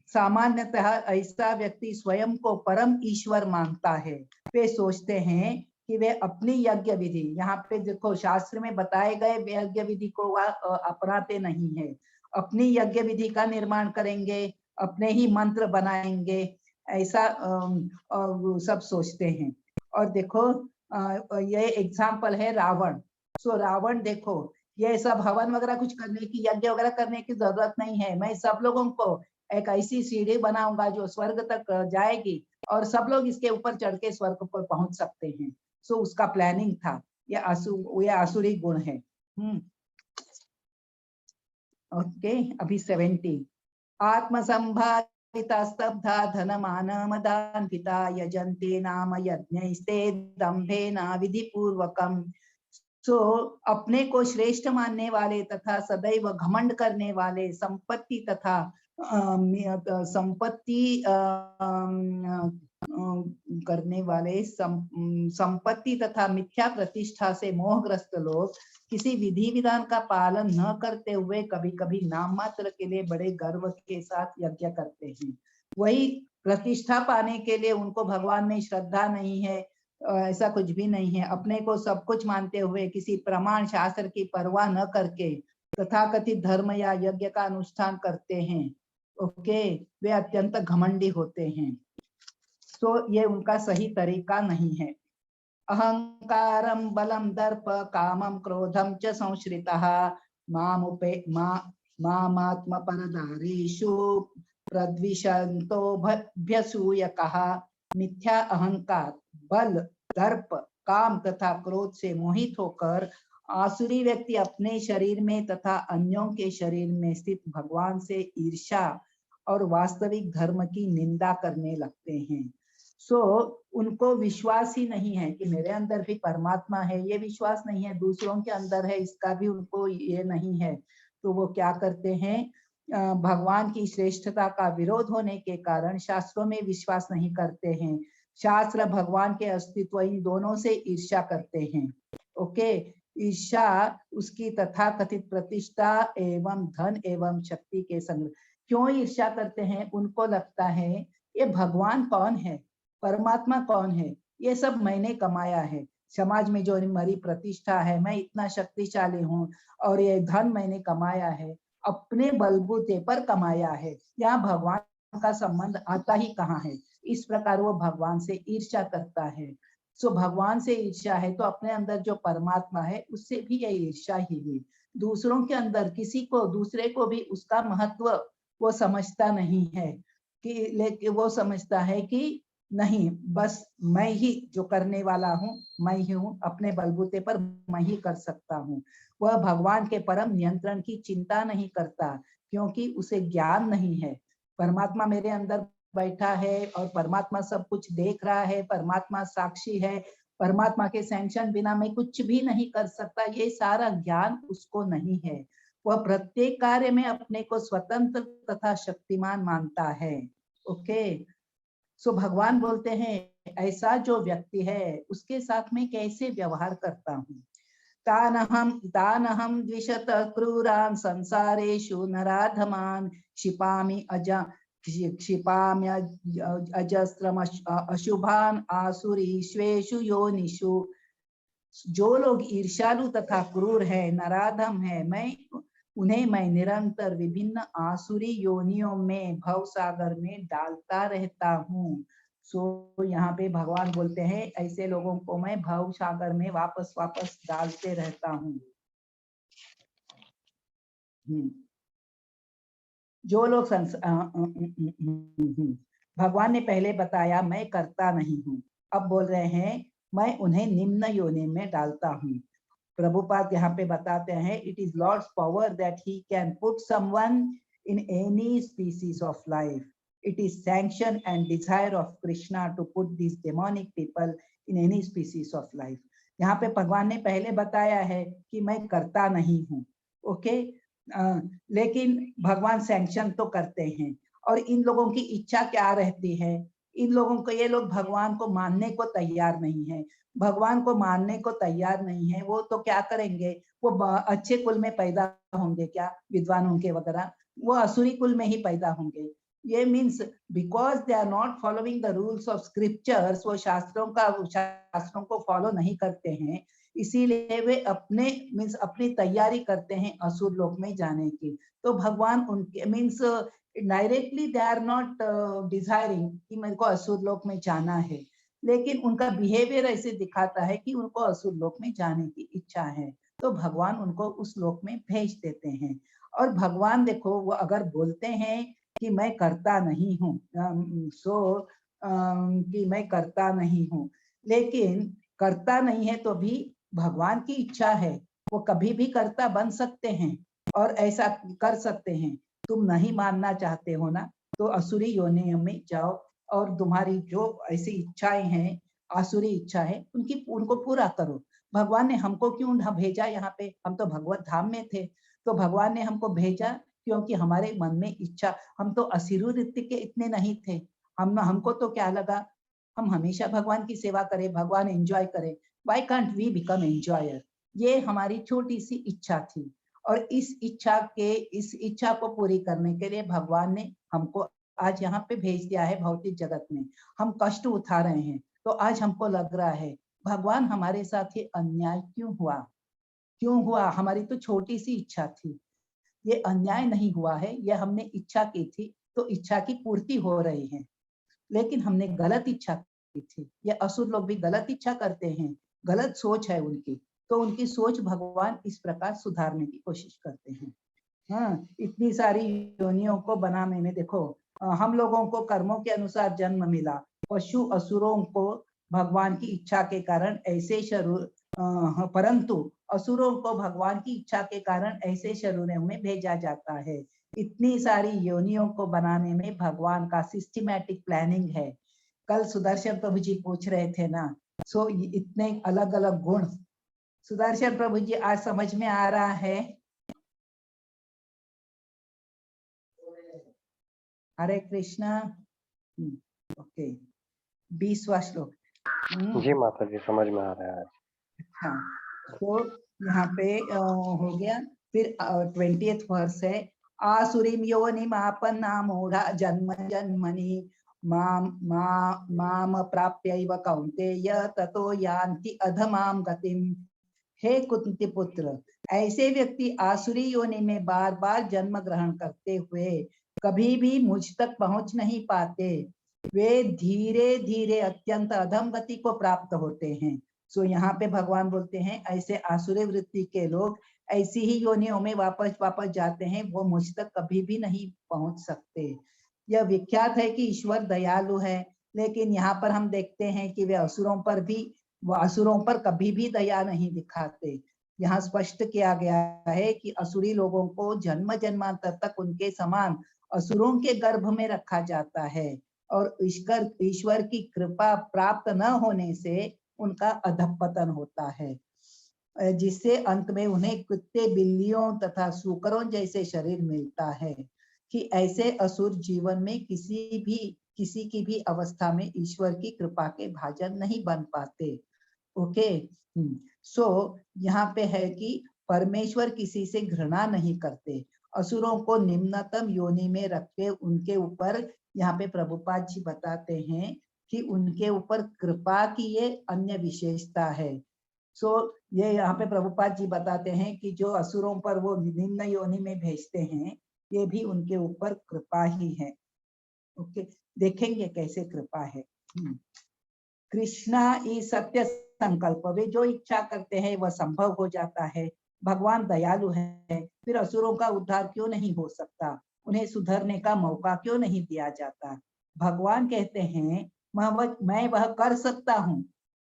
सामान्यतः ऐसा व्यक्ति स्वयं को परम ईश्वर मानता है। वे सोचते हैं कि वे अपनी यज्ञ विधि, यहाँ पे देखो शास्त्र में बताए गए यज्ञ विधि को अपनाते नहीं है, अपनी यज्ञ विधि का निर्माण करेंगे, अपने ही मंत्र बनाएंगे, ऐसा सब सोचते हैं। और देखो ये एग्जाम्पल है रावण। सो रावण देखो, ये सब हवन वगैरह कुछ करने की, यज्ञ वगैरह करने की जरूरत नहीं है। मैं सब लोगों को एक ऐसी सीढ़ी बनाऊंगा जो स्वर्ग तक जाएगी और सब लोग इसके ऊपर चढ़ के स्वर्ग पर पहुंच सकते हैं। सो उसका प्लानिंग था। ये आसुरी गुण है। ओके, अभी 70। आत्मसंभाविता स्तब्धा धनमान मदान्विता यजन्ते नाम यज्ञैस्ते दम्भेन विधिपूर्वकम्। सो अपने को श्रेष्ठ मानने वाले तथा सदैव घमंड करने वाले, संपत्ति तथा करने वाले, संपत्ति तथा मिथ्या प्रतिष्ठा से मोहग्रस्त लोग किसी विधि विधान का पालन न करते हुए कभी कभी नाम मात्र के लिए बड़े गर्व के साथ यज्ञ करते हैं। वही प्रतिष्ठा पाने के लिए उनको भगवान में श्रद्धा नहीं है, ऐसा कुछ भी नहीं है। अपने को सब कुछ मानते हुए किसी प्रमाण शास्त्र की परवाह न करके तथाकथित धर्म या यज्ञ का अनुष्ठान करते हैं। ओके, वे अत्यंत घमंडी होते हैं। तो ये उनका सही तरीका नहीं है। अहंकारम बलम दर्प कामम क्रोधम च संश्रितः मामात्म परदारेषु प्रद्विषन्तो भ्यसूयकः। मिथ्या अहंकार, बल, दर्प, काम तथा क्रोध से मोहित होकर आसुरी व्यक्ति अपने शरीर में तथा अन्यों के शरीर में स्थित भगवान से ईर्ष्या और वास्तविक धर्म की निंदा करने लगते हैं। सो उनको विश्वास ही नहीं है कि मेरे अंदर भी परमात्मा है, ये विश्वास नहीं है। दूसरों के अंदर है, इसका भी उनको ये नहीं है। तो वो क्या करते हैं, भगवान की श्रेष्ठता का विरोध होने के कारण शास्त्रों में विश्वास नहीं करते हैं। शास्त्र भगवान के अस्तित्व, इन दोनों से ईर्ष्या करते हैं। ओके, ईर्ष्या उसकी तथाकथित प्रतिष्ठा एवं धन एवं शक्ति के संग। क्यों ईर्ष्या करते हैं? उनको लगता है ये भगवान कौन है, परमात्मा कौन है, ये सब मैंने कमाया है। समाज में जो मेरी प्रतिष्ठा है, मैं इतना शक्तिशाली हूँ और ये धन मैंने कमाया है, अपने बलबूते पर कमाया है, यहाँ भगवान का संबंध आता ही कहाँ है। इस प्रकार वो भगवान से ईर्ष्या करता है। सो भगवान से ईर्ष्या है तो अपने अंदर जो परमात्मा है उससे भी ये ईर्ष्या ही हुई। दूसरों के अंदर किसी को, दूसरे को भी उसका महत्व वो समझता नहीं है कि, लेकिन वो समझता है कि नहीं, बस मैं ही जो करने वाला हूँ, मैं ही हूँ, अपने बलबूते पर मैं ही कर सकता हूँ। वह भगवान के परम नियंत्रण की चिंता नहीं करता क्योंकि उसे ज्ञान नहीं है। परमात्मा मेरे अंदर बैठा है और परमात्मा सब कुछ देख रहा है, परमात्मा साक्षी है, परमात्मा के सैंक्शन बिना मैं कुछ भी नहीं कर सकता, ये सारा ज्ञान उसको नहीं है। वह प्रत्येक कार्य में अपने को स्वतंत्र तथा शक्तिमान मानता है। ओके, सो भगवान बोलते हैं ऐसा जो व्यक्ति है उसके साथ में कैसे व्यवहार करता हूँ। तानहम द्विशत क्रूरान संसारेषु नराधमान क्षिपामि अजस्रम अशुभान आसुरीष्वेषु योनिषु। जो लोग ईर्ष्यालु तथा क्रूर है, नराधम है, मैं निरंतर विभिन्न आसुरी योनियों में, भव सागर में डालता रहता हूँ। सो यहाँ पे भगवान बोलते हैं ऐसे लोगों को मैं भव सागर में वापस वापस डालते रहता हूँ। जो लोग भगवान ने पहले बताया मैं करता नहीं हूँ, अब बोल रहे हैं मैं उन्हें निम्न योनि में डालता हूँ। प्रभुपाद यहाँ पे बताते हैं it is Lord's power that he can put someone in any species of life. It is sanction and desire of Krishna to put these demonic people in any species of life. यहाँ पे भगवान ने पहले बताया है कि मैं करता नहीं हूँ, ओके, लेकिन भगवान सैंक्शन तो करते हैं। और इन लोगों की इच्छा क्या रहती है? इन लोगों को, ये लोग भगवान को मानने को तैयार नहीं है, भगवान को मानने को तैयार नहीं है। वो तो क्या करेंगे, वो अच्छे कुल में पैदा होंगे क्या, विद्वान होंगे वगैरह, वो असुरी कुल में ही पैदा होंगे। ये means because they are not following the rules of scriptures, वो शास्त्रों को फॉलो नहीं करते हैं, इसीलिए वे अपने मीन्स अपनी तैयारी करते हैं असुर लोक में जाने की। तो भगवान उनके means directly they are not desiring कि मेरे को असुर लोक में जाना है, लेकिन उनका बिहेवियर ऐसे दिखाता है कि उनको असुर लोक में जाने की इच्छा है, तो भगवान उनको उस लोक में भेज देते हैं। और भगवान देखो, वो अगर बोलते हैं कि मैं करता नहीं हूँ, कि मैं करता नहीं हूँ, लेकिन करता नहीं है तो भी भगवान की इच्छा है, वो कभी भी करता बन सकते हैं और ऐसा कर सकते हैं। तुम नहीं मानना चाहते हो ना, तो असुरी योनियों में जाओ और तुम्हारी जो ऐसी इच्छाएं हैं, आसुरी इच्छा है, उनको पूरा करो। भगवान ने हमको क्यों भेजा यहाँ पे? हम तो भगवत धाम में थे, तो भगवान ने हमको भेजा क्योंकि हमारे मन में इच्छा, हम तो असुरी वृत्ति के इतने नहीं थे। हमको तो क्या लगा, हम हमेशा भगवान की सेवा करें, भगवान एंजॉय करें, why can't we become enjoyer? ये हमारी छोटी सी इच्छा थी, और इस इच्छा को पूरी करने के लिए भगवान ने हमको आज यहाँ पे भेज दिया है भौतिक जगत में। हम कष्ट उठा रहे हैं, तो आज हमको लग रहा है भगवान हमारे साथ ये अन्याय क्यों हुआ? हमारी तो छोटी सी इच्छा थी, ये अन्याय नहीं हुआ है, ये हमने इच्छा की थी, तो इच्छा की पूर्ति हो रही है, लेकिन हमने गलत इच्छा की थी। ये असुर लोग भी गलत इच्छा करते हैं, गलत सोच है उनकी, तो उनकी सोच भगवान इस प्रकार सुधारने की कोशिश करते हैं। हाँ, इतनी सारी योनियों को बनाने में देखो, हम लोगों को कर्मों के अनुसार जन्म मिला, पशु असुरों को भगवान की इच्छा के कारण ऐसे शरीर, परंतु असुरों को भगवान की इच्छा के कारण ऐसे शरीरों में भेजा जाता है। इतनी सारी योनियों को बनाने में भगवान का सिस्टमैटिक प्लानिंग है। कल सुदर्शन प्रभु जी पूछ रहे थे ना, सो इतने अलग अलग गुण, सुदर्शन प्रभु जी आज समझ में आ रहा है? हरे कृष्णा। ओके, 20वां श्लोक। जी माता जी, समझ में आ रहा है। अच्छा, तो यहाँ पे हो गया। फिर 20th वर्स है, आसुरीम योनिमापन्ना मूढ़ा जन्म जन्मनि माम प्राप्यैव कौन्तेय ततो यान्ति अधमाम गतिम। हे कुंती पुत्र, ऐसे व्यक्ति आसुरी योनि में बार बार जन्म ग्रहण करते हुए कभी भी मुझ तक पहुंच नहीं पाते, वे धीरे धीरे अत्यंत अधम गति को प्राप्त होते हैं। सो यहाँ पे भगवान बोलते हैं ऐसे आसुरी वृत्ति के लोग ऐसी ही योनियों में वापस जाते हैं, वो मुझ तक कभी भी नहीं पहुंच सकते। यह विख्यात है कि ईश्वर दयालु है, लेकिन यहाँ पर हम देखते हैं कि वे असुरों पर कभी भी दया नहीं दिखाते। यहाँ स्पष्ट किया गया है कि असुरी लोगों को जन्म जन्मांतर तक उनके समान असुरों के गर्भ में रखा जाता है, और ईश्वर की कृपा प्राप्त न होने से उनका अधःपतन होता है, जिससे अंत में उन्हें कुत्ते, बिल्लियों तथा सूकरों जैसे शरीर मिलता है। कि ऐसे असुर जीवन में किसी की भी अवस्था में ईश्वर की कृपा के भाजन नहीं बन पाते। ओके, सो यहाँ पे है कि परमेश्वर किसी से घृणा नहीं करते। असुरों को निम्नतम योनि में रख के उनके ऊपर, यहाँ पे प्रभुपाद जी बताते हैं कि उनके ऊपर कृपा की ये अन्य विशेषता है। सो ये यहाँ पे प्रभुपाद जी बताते हैं कि जो असुरों पर वो निम्न योनि में भेजते हैं, ये भी उनके ऊपर कृपा ही है। ओके, देखेंगे कैसे कृपा है। कृष्णा ई सत्य संकल्प, वे जो इच्छा करते हैं वह संभव हो जाता है। भगवान दयालु है, फिर असुरों का उद्धार क्यों नहीं हो सकता? उन्हें सुधरने का मौका क्यों नहीं दिया जाता? भगवान कहते हैं मैं वह कर सकता हूँ,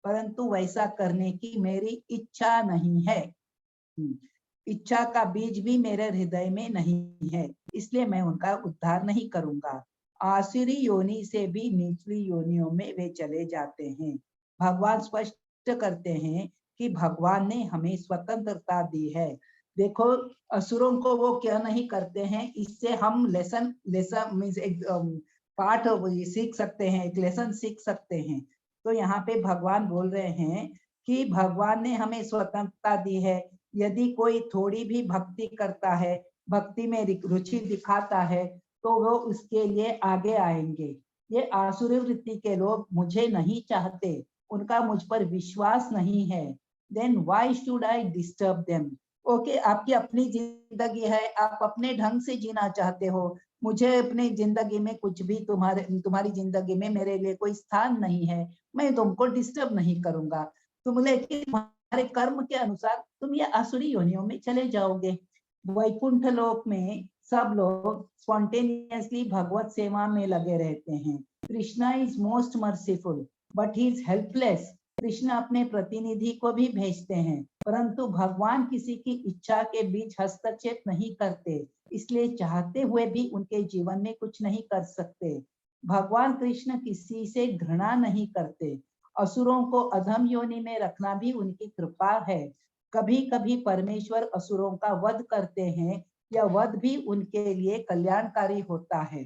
परंतु वैसा करने की मेरी इच्छा नहीं है। इच्छा का बीज भी मेरे हृदय में नहीं है, इसलिए मैं उनका उद्धार नहीं करूंगा। आसुरी योनि से भी निचली योनियों में वे चले जाते हैं। भगवान स्पष्ट करते हैं कि भगवान ने हमें स्वतंत्रता दी है। देखो, असुरों को वो क्या नहीं करते हैं, इससे हम लेसन मीन्स एक पाठ सीख सकते हैं, एक लेसन सीख सकते हैं। तो यहाँ पे भगवान बोल रहे हैं कि भगवान ने हमें स्वतंत्रता दी है। यदि कोई थोड़ी भी भक्ति करता है, भक्ति में रुचि दिखाता है, तो वो उसके लिए आगे आएंगे। ये आसुरी वृत्ति के लोग मुझे नहीं चाहते, उनका मुझ पर विश्वास नहीं है। Then why should I disturb them? Okay, आपकी अपनी जिंदगी है, आप अपने ढंग से जीना चाहते हो। मुझे अपनी जिंदगी में कुछ भी तुम्हारी जिंदगी में मेरे लिए कोई स्थान नहीं है, मैं तुमको डिस्टर्ब नहीं करूंगा। तुम लेकिन तुम्हारे कर्म के अनुसार तुम ये आसुरी योनियों में चले जाओगे। वैकुंठ लोक में सब लोग स्पॉन्टेनियसली भगवत सेवा में लगे रहते हैं। Krishna is most merciful but he is helpless. Krishna अपने प्रतिनिधि को भी भेजते हैं, परंतु भगवान किसी की इच्छा के बीच हस्तक्षेप नहीं करते, इसलिए चाहते हुए भी उनके जीवन में कुछ नहीं कर सकते। भगवान कृष्ण किसी से घृणा नहीं करते। असुरों को अधम योनि में रखना भी उनकी कृपा है। कभी कभी परमेश्वर असुरों का वध करते हैं, यह वध भी उनके लिए कल्याणकारी होता है।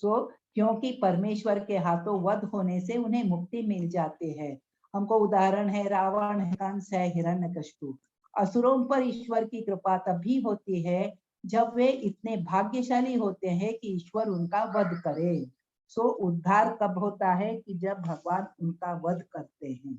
क्योंकि परमेश्वर के हाथों वध होने से उन्हें मुक्ति मिल जाती है। हमको उदाहरण है रावण, कंस है, हिरण्यकशिपु। असुरों पर ईश्वर की कृपा तभी होती है जब वे इतने भाग्यशाली होते हैं कि ईश्वर उनका वध करे। उद्धार कब होता है? कि जब भगवान उनका वध करते हैं।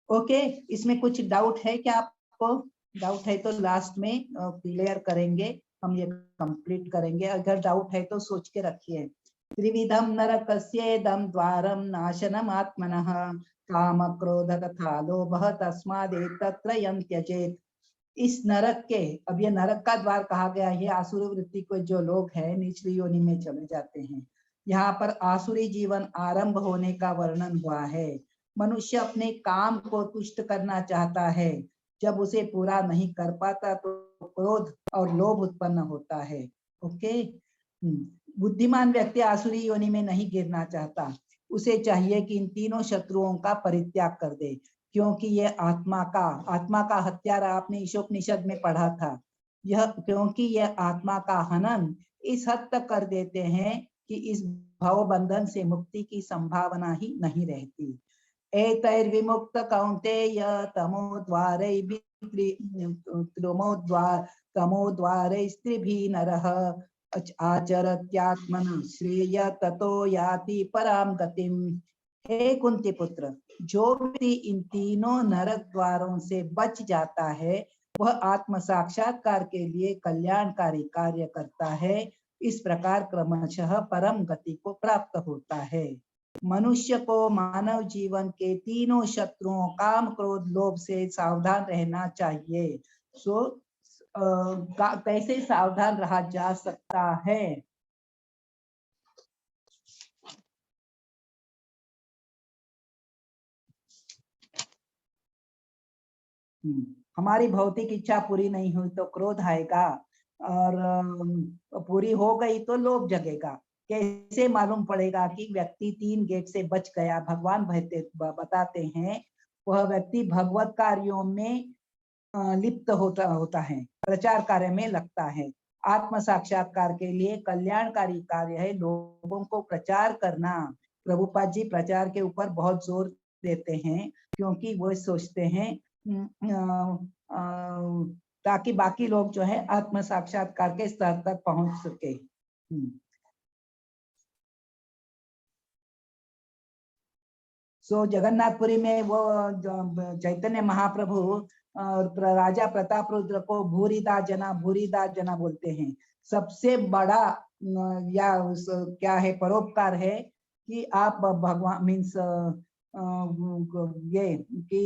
ओके, इसमें कुछ डाउट है क्या आपको? डाउट है तो लास्ट में क्लियर करेंगे, हम ये कंप्लीट करेंगे। अगर डाउट है तो सोच के रखिए। त्रिविधम नरकस्येदं द्वारम नाशनम आत्मनः काम क्रोध तथा लोभः तस्मादेतत्त्रयं त्यजेत्। इस नरक के, अब ये नरक का द्वार कहा गया है, आसुरी वृत्ति को जो लोग हैं निचली योनि में चले जाते हैं। यहाँ पर आसुरी जीवन आरंभ होने का वर्णन हुआ है। मनुष्य अपने काम को तुष्ट करना चाहता है, जब उसे पूरा नहीं कर पाता तो क्रोध और लोभ उत्पन्न होता है। ओके, बुद्धिमान व्यक्ति आसुरी योनि में नहीं गिरना चाहता। उसे चाहिए कि इन तीनों शत्रुओं का परित्याग कर दे, क्योंकि ये आत्मा का हत्यारा आपने ईशोपनिषद में पढ़ा था। क्योंकि यह आत्मा का हनन इस हद तक कर देते हैं कि इस भव बंधन से मुक्ति की संभावना ही नहीं रहती। एतैर्विमुक्त कौन्तेय तमोद्वारैस्त्रिभिः नरः आचरत्यात्मनः श्रेय ततो याति पराम गतिम। हे कुंती पुत्र, जो भी इन तीनों नरक द्वारों से बच जाता है वह आत्म साक्षात्कार के लिए कल्याणकारी कार्य करता है। इस प्रकार क्रमशः परम गति को प्राप्त होता है। मनुष्य को मानव जीवन के तीनों शत्रुओं काम क्रोध लोभ से सावधान रहना चाहिए। कैसे सावधान रहा जा सकता है? हमारी भौतिक इच्छा पूरी नहीं हुई तो क्रोध आएगा, और पूरी हो गई तो लोभ जगेगा। कैसे मालूम पड़ेगा कि व्यक्ति 3 गेट से बच गया? भगवान बताते हैं वह व्यक्ति भगवत कार्यों में लिप्त होता है, प्रचार कार्य में लगता है। आत्म साक्षात्कार के लिए कल्याणकारी कार्य है लोगों को प्रचार करना। प्रभुपाद जी प्रचार के ऊपर बहुत जोर देते हैं, क्योंकि वो सोचते हैं ताकि बाकी लोग जो है आत्म साक्षात्कार के स्तर तक पहुंच सके। जगन्नाथपुरी में वो चैतन्य महाप्रभु और राजा प्रतापरुद्र को भूरिदा जना बोलते हैं। सबसे बड़ा या क्या है परोपकार है कि आप भगवान मीन्स ये कि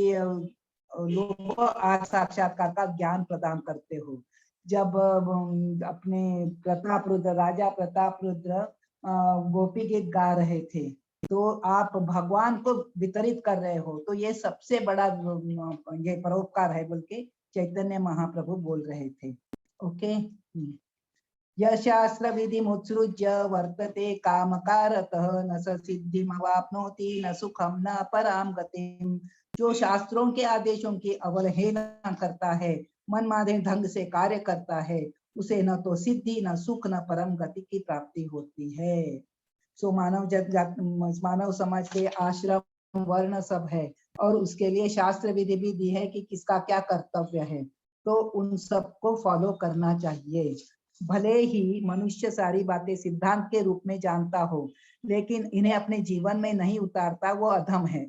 लोगों को आज साक्षात्कार का ज्ञान प्रदान करते हो। जब अपने राजा प्रतापरुद्र गोपी गीत गा रहे थे तो आप भगवान को वितरित कर रहे हो, तो ये सबसे बड़ा ये परोपकार है बोल के चैतन्य महाप्रभु बोल रहे थे। ओके, यशास्त्र विधि मुत्सृज्य वर्तते कामकारतः न स सिद्धिमवाप्नोति न सुखम न पराम गतिम। जो शास्त्रों के आदेशों की अवहेलना करता है, मनमाने ढंग से कार्य करता है, उसे न तो सिद्धि न सुख न परम गति की प्राप्ति होती है। सो मानव समाज के आश्रम वर्ण सब है और उसके लिए शास्त्र विधि भी दी है कि किसका क्या कर्तव्य है, तो उन सबको फॉलो करना चाहिए। भले ही मनुष्य सारी बातें सिद्धांत के रूप में जानता हो, लेकिन इन्हें अपने जीवन में नहीं उतारता, वो अधम है।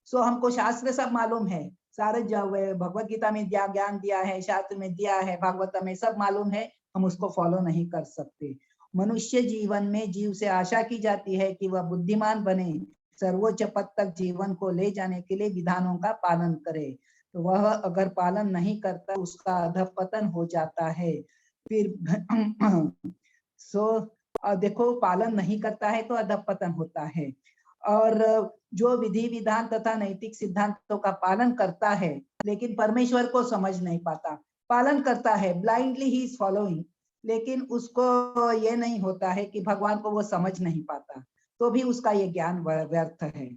सो हमको शास्त्र सब मालूम है, सारे भगवत गीता में ज्ञान दिया है, शास्त्र में दिया है, भागवत में सब मालूम है, हम उसको फॉलो नहीं कर सकते। मनुष्य जीवन में जीव से आशा की जाती है कि वह बुद्धिमान बने, सर्वोच्च पद तक जीवन को ले जाने के लिए विधानों का पालन करे। तो वह अगर पालन नहीं करता, उसका अधपतन हो जाता है। फिर देखो, पालन नहीं करता है तो अधपतन होता है। और जो विधि विधान तथा नैतिक सिद्धांतों का पालन करता है, लेकिन परमेश्वर को समझ नहीं पाता, पालन करता है ब्लाइंडली, ही इज फॉलोइंग, लेकिन उसको ये नहीं होता है कि भगवान को वो समझ नहीं पाता, तो भी उसका ये ज्ञान व्यर्थ है।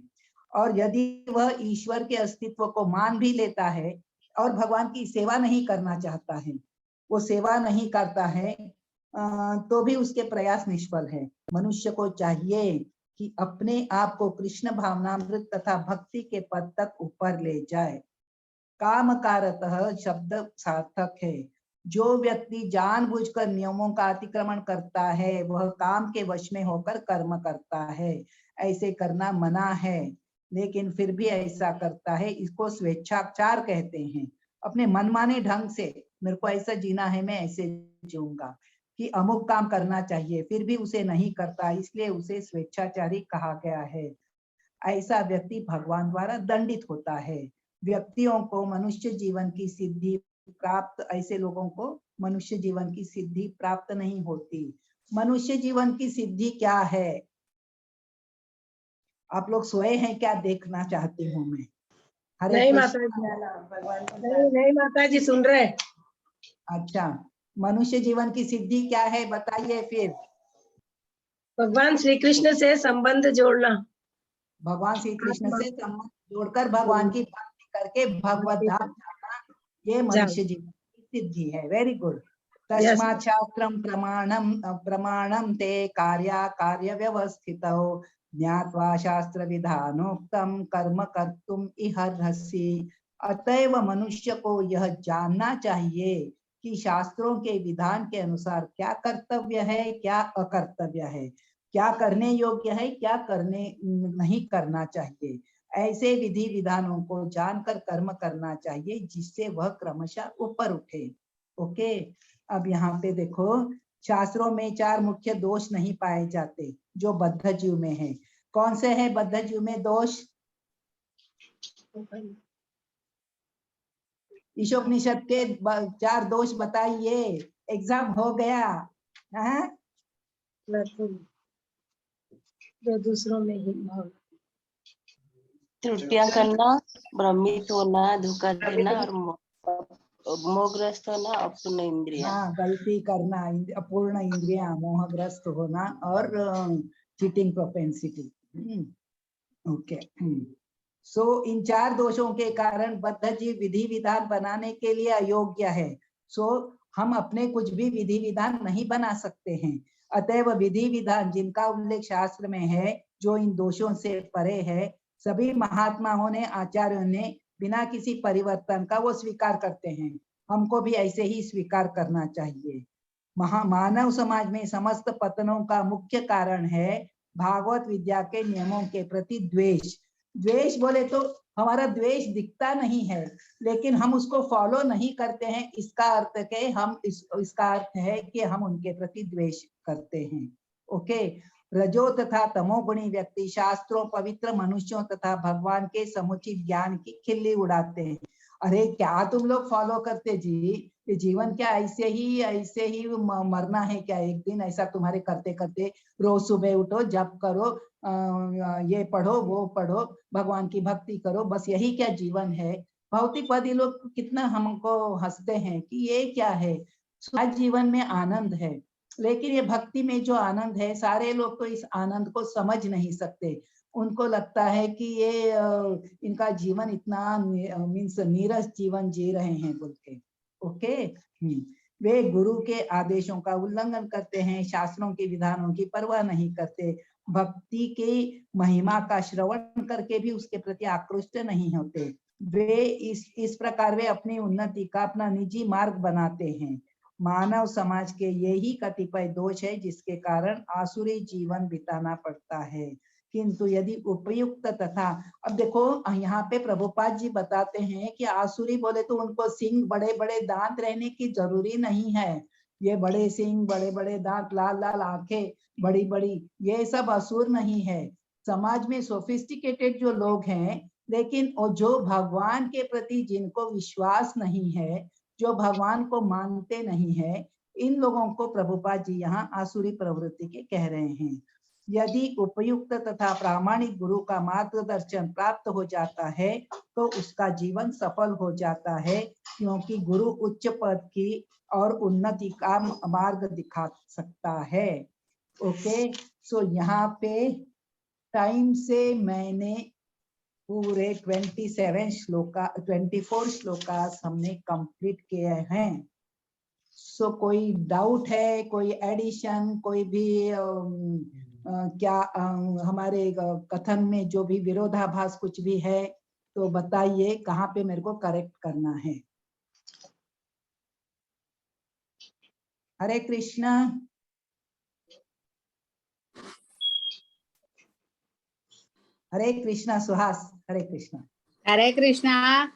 और यदि वह ईश्वर के अस्तित्व को मान भी लेता है और भगवान की सेवा नहीं करना चाहता है, वो सेवा नहीं करता है, तो भी उसके प्रयास निष्फल है। मनुष्य को चाहिए कि अपने आप को कृष्ण भावनामृत तथा भक्ति के पद तक ऊपर ले जाए। कामकारतः शब्द सार्थक है। जो व्यक्ति जानबूझकर नियमों का अतिक्रमण करता है, वह काम के वश में होकर कर्म करता है। ऐसे करना मना है, लेकिन फिर भी ऐसा करता है, इसको स्वेच्छाचार कहते हैं। अपने मनमाने ढंग से मेरे को ऐसा जीना है, मैं ऐसे जीऊंगा, कि अमुक काम करना चाहिए, फिर भी उसे नहीं करता, इसलिए उसे स्वेच्छाचारी कहा गया है। ऐसा व्यक्ति भगवान द्वारा दंडित होता है। व्यक्तियों को मनुष्य जीवन की सिद्धि प्राप्त, ऐसे लोगों को मनुष्य जीवन की सिद्धि प्राप्त नहीं होती। मनुष्य जीवन की सिद्धि क्या है? आप लोग सोए हैं क्या, देखना चाहती हूँ मैं। हरे नहीं कृष्ण। माता जी, नहीं माता जी, सुन रहे। अच्छा, मनुष्य जीवन की सिद्धि क्या है बताइए फिर। भगवान श्री कृष्ण से संबंध जोड़ना। भगवान श्री कृष्ण से संबंध जोड़कर भगवान की भक्ति करके भगवत धाम जाना, ये मनुष्य जीवन की सिद्धि है। Very good. तस्मात् शास्त्रम प्रमाणम ते कार्य व्यवस्थितौ ज्ञात्वा शास्त्र विधानोक्तम कर्म कर्तुम इहर्हसि। अतएव मनुष्य को यह जानना चाहिए कि शास्त्रों के विधान के अनुसार क्या कर्तव्य है, क्या अकर्तव्य है, क्या करने योग्य है, क्या करने नहीं करना चाहिए। ऐसे विधि विधानों को जानकर कर्म करना चाहिए, जिससे वह क्रमशः ऊपर उठे। ओके, अब यहाँ पे देखो, शास्त्रों में 4 मुख्य दोष नहीं पाए जाते जो बद्ध जीव में है। कौन से है बद्ध जीव में दोष? ईशोपनिषद के 4 दोष बताइए। एग्जाम हो गया। हाँ? जो दूसरों में ही भाव, त्रुटियां करना, भ्रमित होना, धोखा देना और मोहग्रस्त होना, अपूर्ण इंद्रिया। हाँ, गलती करना, अपूर्ण इंद्रिया, मोहग्रस्त होना और चीटिंग प्रोपेंसिटी। ओके, सो इन 4 दोषों के कारण बद्ध जीव विधि विधान बनाने के लिए अयोग्य है। सो हम अपने कुछ भी विधि विधान नहीं बना सकते हैं। अतएव विधि विधान जिनका उल्लेख शास्त्र में है, जो इन दोषों से परे है, सभी महात्माओं ने, आचार्यों ने बिना किसी परिवर्तन का वो स्वीकार करते हैं। हमको भी ऐसे ही स्वीकार करना चाहिए। मानव समाज में समस्त पतनों का मुख्य कारण है भागवत विद्या के नियमों के प्रति द्वेष। द्वेष बोले तो हमारा द्वेष दिखता नहीं है, लेकिन हम उसको फॉलो नहीं करते हैं। इसका अर्थ के हम इसका अर्थ है कि हम उनके प्रति द्वेष करते हैं। ओके, रजो तथा तमोगुणी व्यक्ति शास्त्रों, पवित्र मनुष्यों तथा भगवान के समुचित ज्ञान की खिल्ली उड़ाते हैं। अरे क्या तुम लोग फॉलो करते जी? ये जीवन क्या ऐसे ही मरना है क्या? एक दिन ऐसा तुम्हारे करते करते रोज सुबह उठो, जप करो, ये पढ़ो, वो पढ़ो, भगवान की भक्ति करो, बस यही क्या जीवन है? भौतिकवादी लोग कितना हमको हंसते हैं कि ये क्या है, जीवन में आनंद है। लेकिन ये भक्ति में जो आनंद है, सारे लोग तो इस आनंद को समझ नहीं सकते। उनको लगता है कि ये इनका जीवन इतना मीन्स नीरस जीवन जी रहे हैं बोल के। ओके। वे गुरु के आदेशों का उल्लंघन करते हैं, शास्त्रों के विधानों की परवाह नहीं करते, भक्ति की महिमा का श्रवण करके भी उसके प्रति आकृष्ट नहीं होते। वे इस प्रकार वे अपनी उन्नति का अपना निजी मार्ग बनाते हैं। मानव समाज के यही कतिपय दोष है जिसके कारण आसुरी जीवन बिताना पड़ता है। किंतु यदि उपयुक्त तथा, अब देखो यहाँ पे प्रभुपाद जी बताते हैं कि आसुरी बोले तो उनको सिंह बड़े बड़े दांत रहने की जरूरी नहीं है। ये बड़े सिंह, बड़े बड़े दांत, लाल लाल आंखें, बड़ी बड़ी, ये सब असुर नहीं है। समाज में सोफिस्टिकेटेड जो लोग हैं, लेकिन जो भगवान के प्रति जिनको विश्वास नहीं है, जो भगवान को मानते नहीं है, इन लोगों को प्रभुपाद जी यहाँ आसुरी प्रवृत्ति के कह रहे हैं। यदि उपयुक्त तथा प्रामाणिक गुरु का मार्गदर्शन प्राप्त हो जाता है तो उसका जीवन सफल हो जाता है, क्योंकि गुरु उच्च पद की और उन्नति का मार्ग दिखा सकता है। ओके, सो यहाँ पे टाइम से मैंने पूरे 24 श्लोकास हमने कंप्लीट किए हैं। सो कोई डाउट है, कोई एडिशन, कोई भी क्या हमारे कथन में जो भी विरोधाभास कुछ भी है तो बताइए, कहाँ पे मेरे को करेक्ट करना है। हरे कृष्णा। हरे कृष्णा सुहास। हरे कृष्णा। हरे कृष्णा।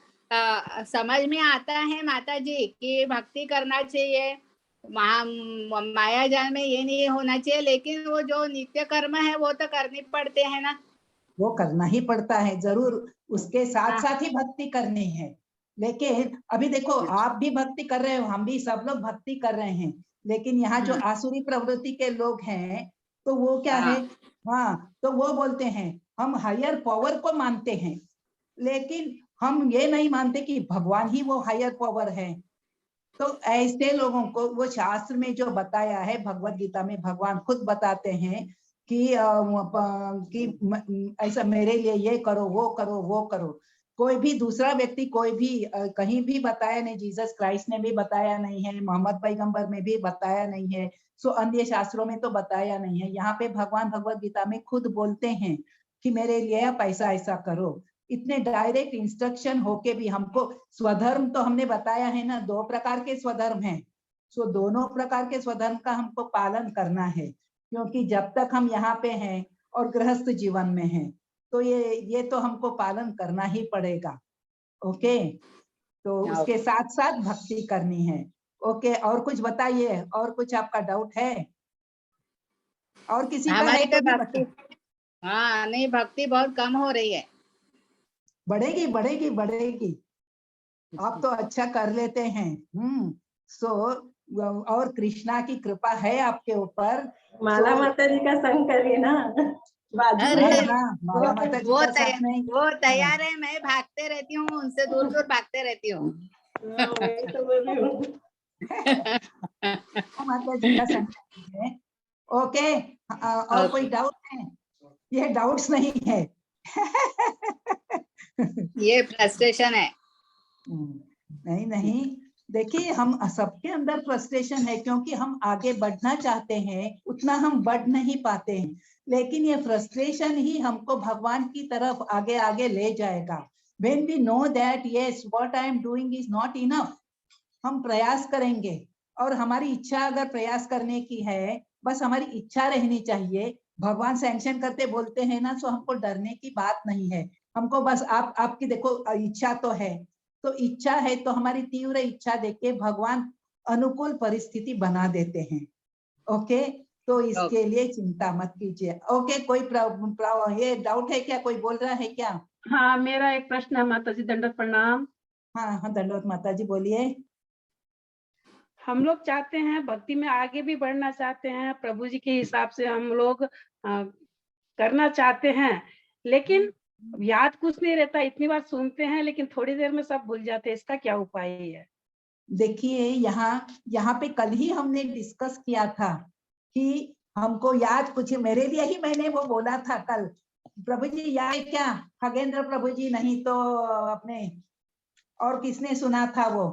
समझ में आता है माता जी कि भक्ति करना चाहिए, माया जाल में ये नहीं होना चाहिए, लेकिन वो जो नित्य कर्म है वो तो करने पड़ते हैं ना। वो करना ही पड़ता है जरूर, उसके साथ साथ ही भक्ति करनी है। लेकिन अभी देखो, आप भी भक्ति कर रहे हो, हम भी, सब लोग भक्ति कर रहे हैं, लेकिन यहाँ जो आसुरी प्रवृत्ति के लोग हैं तो वो क्या है, हाँ, तो वो बोलते हैं हम हायर पावर को मानते हैं, लेकिन हम ये नहीं मानते कि भगवान ही वो हायर पावर है। तो ऐसे लोगों को वो शास्त्र में जो बताया है, भगवत गीता में भगवान खुद बताते हैं कि ऐसा मेरे लिए ये करो, वो करो, वो करो। कोई भी दूसरा व्यक्ति कोई भी कहीं भी बताया नहीं, जीसस क्राइस्ट ने भी बताया नहीं है, मोहम्मद पैगंबर में भी बताया नहीं है, सो अन्य शास्त्रों में तो बताया नहीं है। यहाँ पे भगवान भगवत गीता में खुद बोलते हैं कि मेरे लिए आप ऐसा ऐसा करो। इतने डायरेक्ट इंस्ट्रक्शन होके भी हमको स्वधर्म तो हमने बताया है ना, 2 प्रकार के स्वधर्म हैं, सो दोनों प्रकार के स्वधर्म का हमको पालन करना है, क्योंकि जब तक हम यहाँ पे हैं और गृहस्थ जीवन में हैं तो ये तो हमको पालन करना ही पड़ेगा। ओके, तो उसके साथ साथ भक्ति करनी है। ओके, और कुछ बताइए, और कुछ आपका डाउट है? और किसी का है तो भक्ति, हाँ नहीं, भक्ति बहुत कम हो रही है। बढ़ेगी बढ़ेगी बढ़ेगी, आप तो अच्छा कर लेते हैं। सो और कृष्णा की कृपा है आपके ऊपर। माला माता जी का संग करिए ना। वो तैयार है, मैं भागते रहती हूँ, उनसे दूर दूर भागते रहती हूँ। माता जी का संग है। ओके, और कोई डाउट है? ये डाउट्स नहीं है। ये फ्रस्ट्रेशन है। नहीं नहीं, देखिए हम सबके अंदर फ्रस्ट्रेशन है, क्योंकि हम आगे बढ़ना चाहते हैं, उतना हम बढ़ नहीं पाते हैं, लेकिन ये फ्रस्ट्रेशन ही हमको भगवान की तरफ आगे आगे ले जाएगा। When we know that yes, what I am doing is not enough, हम प्रयास करेंगे, और हमारी इच्छा अगर प्रयास करने की है, बस हमारी इच्छा रहनी चाहिए। भगवान सैंक्शन करते बोलते हैं ना, सो हमको डरने की बात नहीं है। हमको बस आपकी देखो इच्छा तो है, तो इच्छा है तो हमारी तीव्र इच्छा देके भगवान अनुकूल परिस्थिति बना देते हैं। ओके, तो इसके लिए चिंता मत कीजिए। ओके, कोई ये डाउट है क्या? कोई बोल रहा है क्या? हाँ, मेरा एक प्रश्न है माता जी, दंडवत प्रणाम। हाँ, दंडवत माता जी, बोलिए। हम लोग चाहते हैं भक्ति में आगे भी बढ़ना चाहते हैं, प्रभु जी के हिसाब से हम लोग करना चाहते हैं, लेकिन याद कुछ नहीं रहता, इतनी बार सुनते हैं लेकिन थोड़ी देर में सब भूल जाते हैं, इसका क्या उपाय है? देखिए यहाँ पे कल ही हमने डिस्कस किया था कि हमको याद कुछ मेरे लिए ही मैंने वो बोला था कल। प्रभु जी याद है क्या? खगेंद्र प्रभु जी नहीं तो अपने और किसने सुना था वो?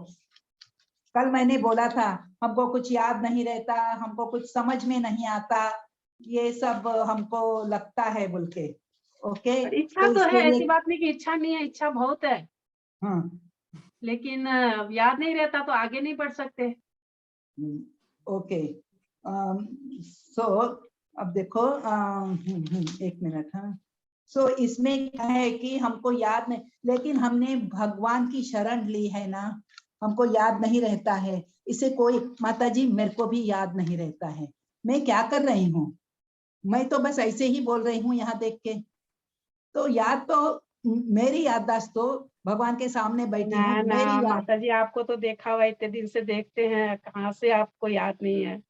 कल मैंने बोला था हमको कुछ याद नहीं रहता, हमको कुछ समझ में नहीं आता, ये सब हमको लगता है बोल के। ओके, पर इच्छा तो इसके है, लिए ऐसी बात नहीं कि इच्छा नहीं है, इच्छा बहुत है, हाँ लेकिन याद नहीं रहता तो आगे नहीं बढ़ सकते। ओके। सो अब देखो एक मिनट। हाँ, सो इसमें क्या है कि हमको याद नहीं, लेकिन हमने भगवान की शरण ली है ना, हमको याद नहीं रहता है। इसे कोई माता जी मेरे को भी याद नहीं रहता है, मैं क्या कर रही हूँ, मैं तो बस ऐसे ही बोल रही हूँ यहाँ देख के। तो याद तो मेरी याददाश्त तो भगवान के सामने बैठी ना हूँ, ना मेरी याद। माता जी, आपको तो देखा हुआ, इतने दिन से देखते हैं, कहाँ से आपको याद नहीं है?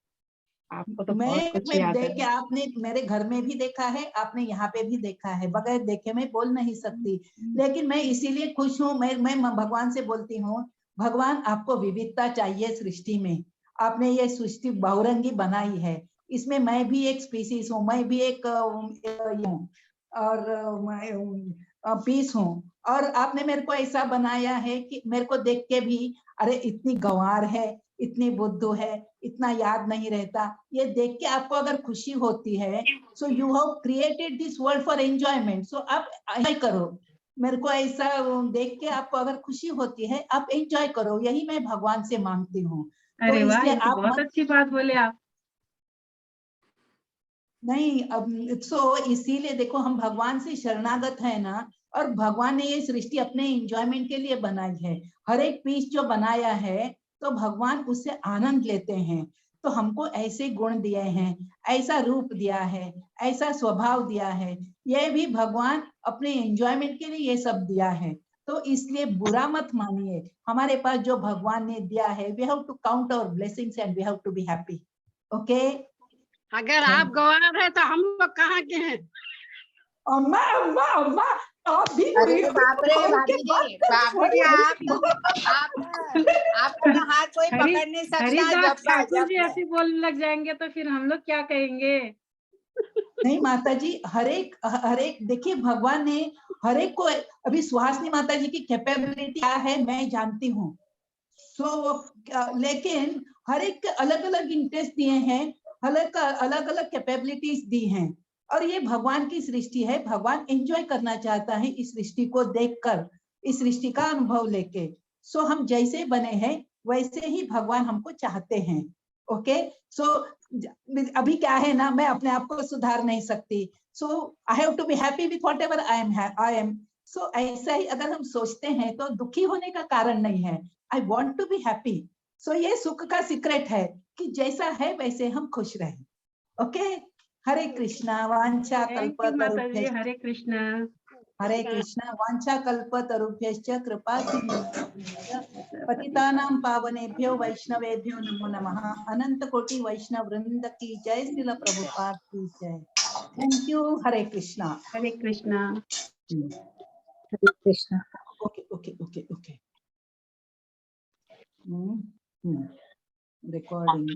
आपको तो बहुत कुछ मैं याद है। देख के, आपने मेरे घर में भी देखा है, आपने यहाँ पे भी देखा है, बगैर देखे मैं बोल नहीं सकती। लेकिन मैं इसीलिए खुश हूँ, मैं भगवान से बोलती हूँ, भगवान आपको विविधता चाहिए सृष्टि में, आपने ये सृष्टि बहुरंगी बनाई है, इसमें मैं भी एक स्पीसीज हूँ, मैं भी एक हूँ और पीस हूँ, और आपने मेरे को ऐसा बनाया है कि मेरे को देख के भी अरे इतनी गंवार है, इतनी बुद्धू है, इतना याद नहीं रहता, ये देख के आपको अगर खुशी होती है, so you have created this world for enjoyment, so आप एंजॉय करो। मेरे को ऐसा देख के आपको अगर खुशी होती है, आप एंजॉय करो, यही मैं भगवान से मांगती हूँ। तो अरे वाह, इसलिए ये तो आप बहुत अच्छी बात बोले आप। नहीं, अब सो इसीलिए देखो हम भगवान से शरणागत है ना, और भगवान ने ये सृष्टि अपने एंजॉयमेंट के लिए बनाई है। हर एक पीस जो बनाया है तो भगवान उससे आनंद लेते हैं। तो हमको ऐसे गुण दिए हैं, ऐसा रूप दिया है, ऐसा स्वभाव दिया है, ये भी भगवान अपने एंजॉयमेंट के लिए ये सब दिया है। तो इसलिए बुरा मत मानिए, हमारे पास जो भगवान ने दिया है, we have to count our blessings and we have to be happy. Okay, अगर आप गंवार है तो हम लोग कहाँ के हैं? अम्मा अम्मा अम्मा, आप भी अरे बाप रे भगवान के भाभी बात जी, कर भाभी जी छोड़िए। आपका हाथ कोई हरी पकड़ नहीं सकता। हरिदास जब ठाकुर जब जी ऐसे बोलने लग जाएंगे तो फिर हम लोग क्या कहेंगे? नहीं माता जी, हर एक देखिए भगवान ने हर एक को, अभी सुहासिनी माता जी की कैपेबिलिटी क्या है मैं जानती हूँ। लेकिन हर एक के अलग अलग इंटरेस्ट दिए हैं, अलग अलग कैपेबिलिटीज दी हैं, और ये भगवान की सृष्टि है, भगवान एंजॉय करना चाहता है इस सृष्टि को देखकर, इस सृष्टि का अनुभव लेके। सो हम जैसे बने हैं वैसे ही भगवान हमको चाहते हैं। ओके, सो अभी क्या है ना, मैं अपने आप को सुधार नहीं सकती, so I have to be happy with whatever I am. So ऐसा ही अगर हम सोचते हैं तो दुखी होने का कारण नहीं है, I want to be happy. So ये सुख का सीक्रेट है कि जैसा है वैसे हम खुश रहें। ओके, हरे कृष्णा वांछा थैंक यू माता जी, कल्पतरुभ्यश्च, हरे कृष्णा। हरे कृष्णा वांछा कल्पतरुभ्यश्च कृपा सिन्धुभ्यश्च पतितानां पावनेभ्यो वैष्णवेभ्यो नमो नमः। अनंत कोटि वैष्णव वृंद की जय, श्रील प्रभुपाद की जय। Thank you, Hare Krishna. Hare Krishna. Hare Krishna. Okay okay okay okay, recording.